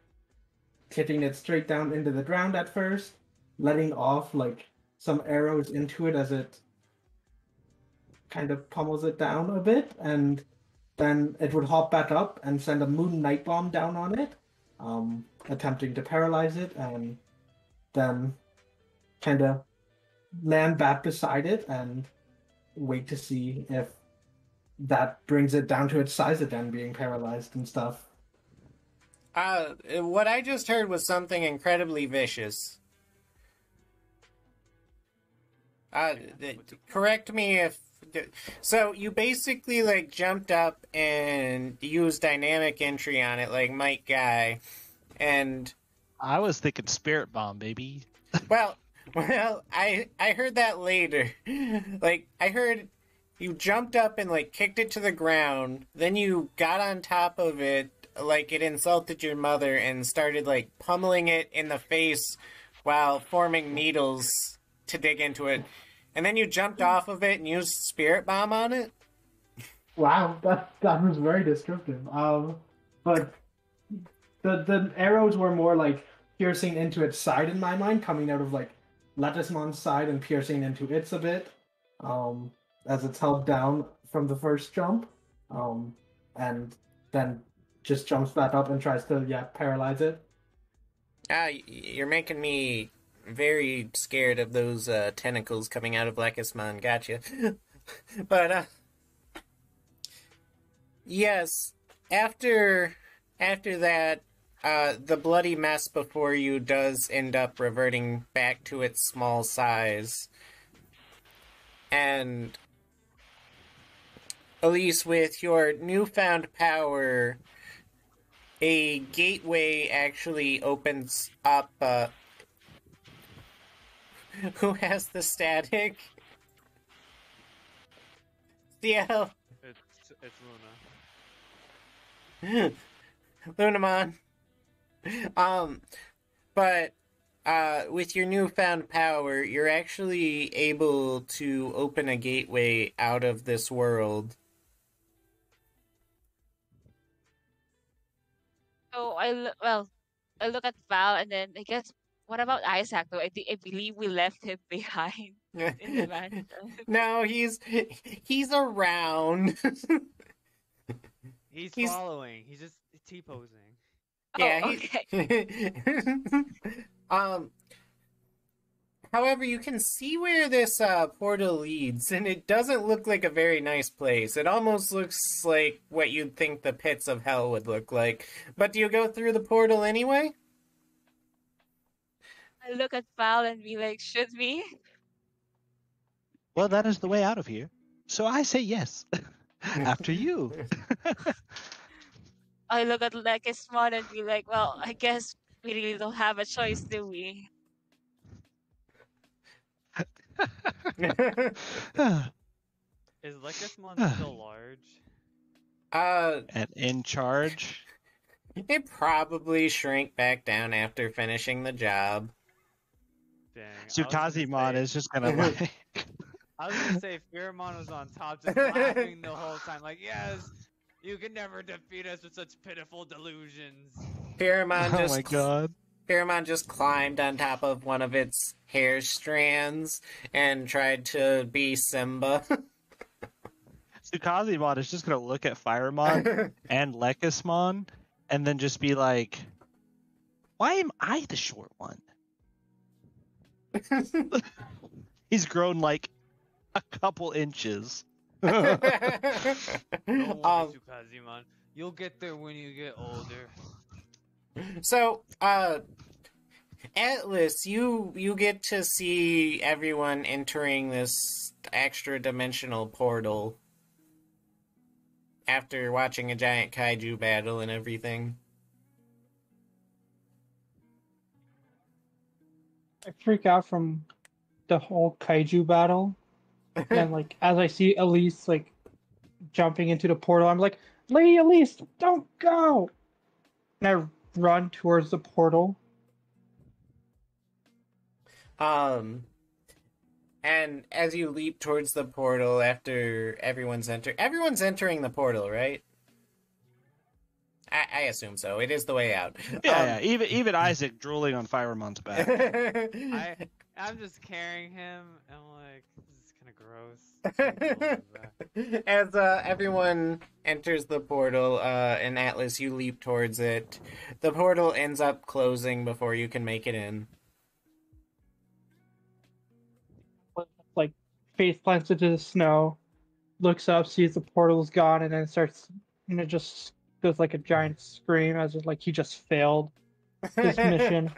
hitting it straight down into the ground at first, letting off like some arrows into it as it kind of pummels it down a bit, and then it would hop back up and send a Moon Night Bomb down on it, attempting to paralyze it, and then kind of land back beside it and wait to see if that brings it down to its size again, being paralyzed and stuff. What I just heard was something incredibly vicious. Correct me if... So, you basically, like, jumped up and used dynamic entry on it, like Mike Guy, and... I was thinking Spirit Bomb, baby. Well, I heard that later. Like, I heard you jumped up and, like, kicked it to the ground, then you got on top of it, like it insulted your mother, and started, like, pummeling it in the face while forming needles to dig into it. And then you jumped off of it and used Spirit Bomb on it? Wow, that was very descriptive. But the arrows were more like piercing into its side in my mind, coming out of like Lettucemon's side and piercing into its a bit, as it's held down from the first jump, and then just jumps back up and tries to paralyze it. You're making me very scared of those tentacles coming out of Lekismon. Gotcha. But yes, after that, the bloody mess before you does end up reverting back to its small size. And Elise, with your newfound power, a gateway actually opens up. Who has the static? CL. It's Luna. Lunamon. But with your newfound power, you're actually able to open a gateway out of this world. So I look at Val, and then I guess, what about Isaac? Though I believe we left him behind in the mansion. No, he's around. He's He's- following. He's just T-posing. Yeah, Oh, he- However, you can see where this portal leads, and it doesn't look like a very nice place. It almost looks like what you'd think the pits of hell would look like. But do you go through the portal anyway? I look at Val and be like, should we? Well, that is the way out of here. So I say yes. After you. I look at Lekismon and be like, well, I guess we really don't have a choice, do we? Is Lekismon still large? And in charge. It probably shrank back down after finishing the job. Dang. Sukazimon is just gonna like... I was gonna say Pheromon was on top, just laughing the whole time, like, yes, you can never defeat us with such pitiful delusions. Pheromon Oh my god. Pheromon just climbed on top of one of its hair strands and tried to be Simba. Sukazimon is just gonna look at Firemon and Lekismon and then just be like, why am I the short one? He's grown like a couple inches. Don't worry, Sukazimon. You'll get there when you get older. So, Atlas, you get to see everyone entering this extra dimensional portal. after watching a giant kaiju battle and everything. I freak out from the whole kaiju battle, and like as I see Elise like jumping into the portal, I'm like, Lady Elise, don't go! And I run towards the portal. And as you leap towards the portal after everyone's entering the portal, right? I assume so. It is the way out. Yeah. Even Isaac drooling on Firemon's back. I'm just carrying him, and I'm like, this is kind of gross. As everyone enters the portal, and Atlas, you leap towards it. The portal ends up closing before you can make it in. Like face plants into the snow, looks up, sees the portal's gone, and then starts, just does like a giant scream as if like he just failed his mission.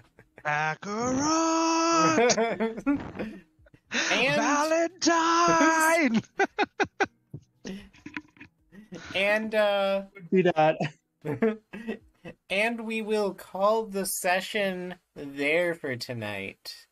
Kakarot! And Valentine! and Do that. and we will call the session there for tonight.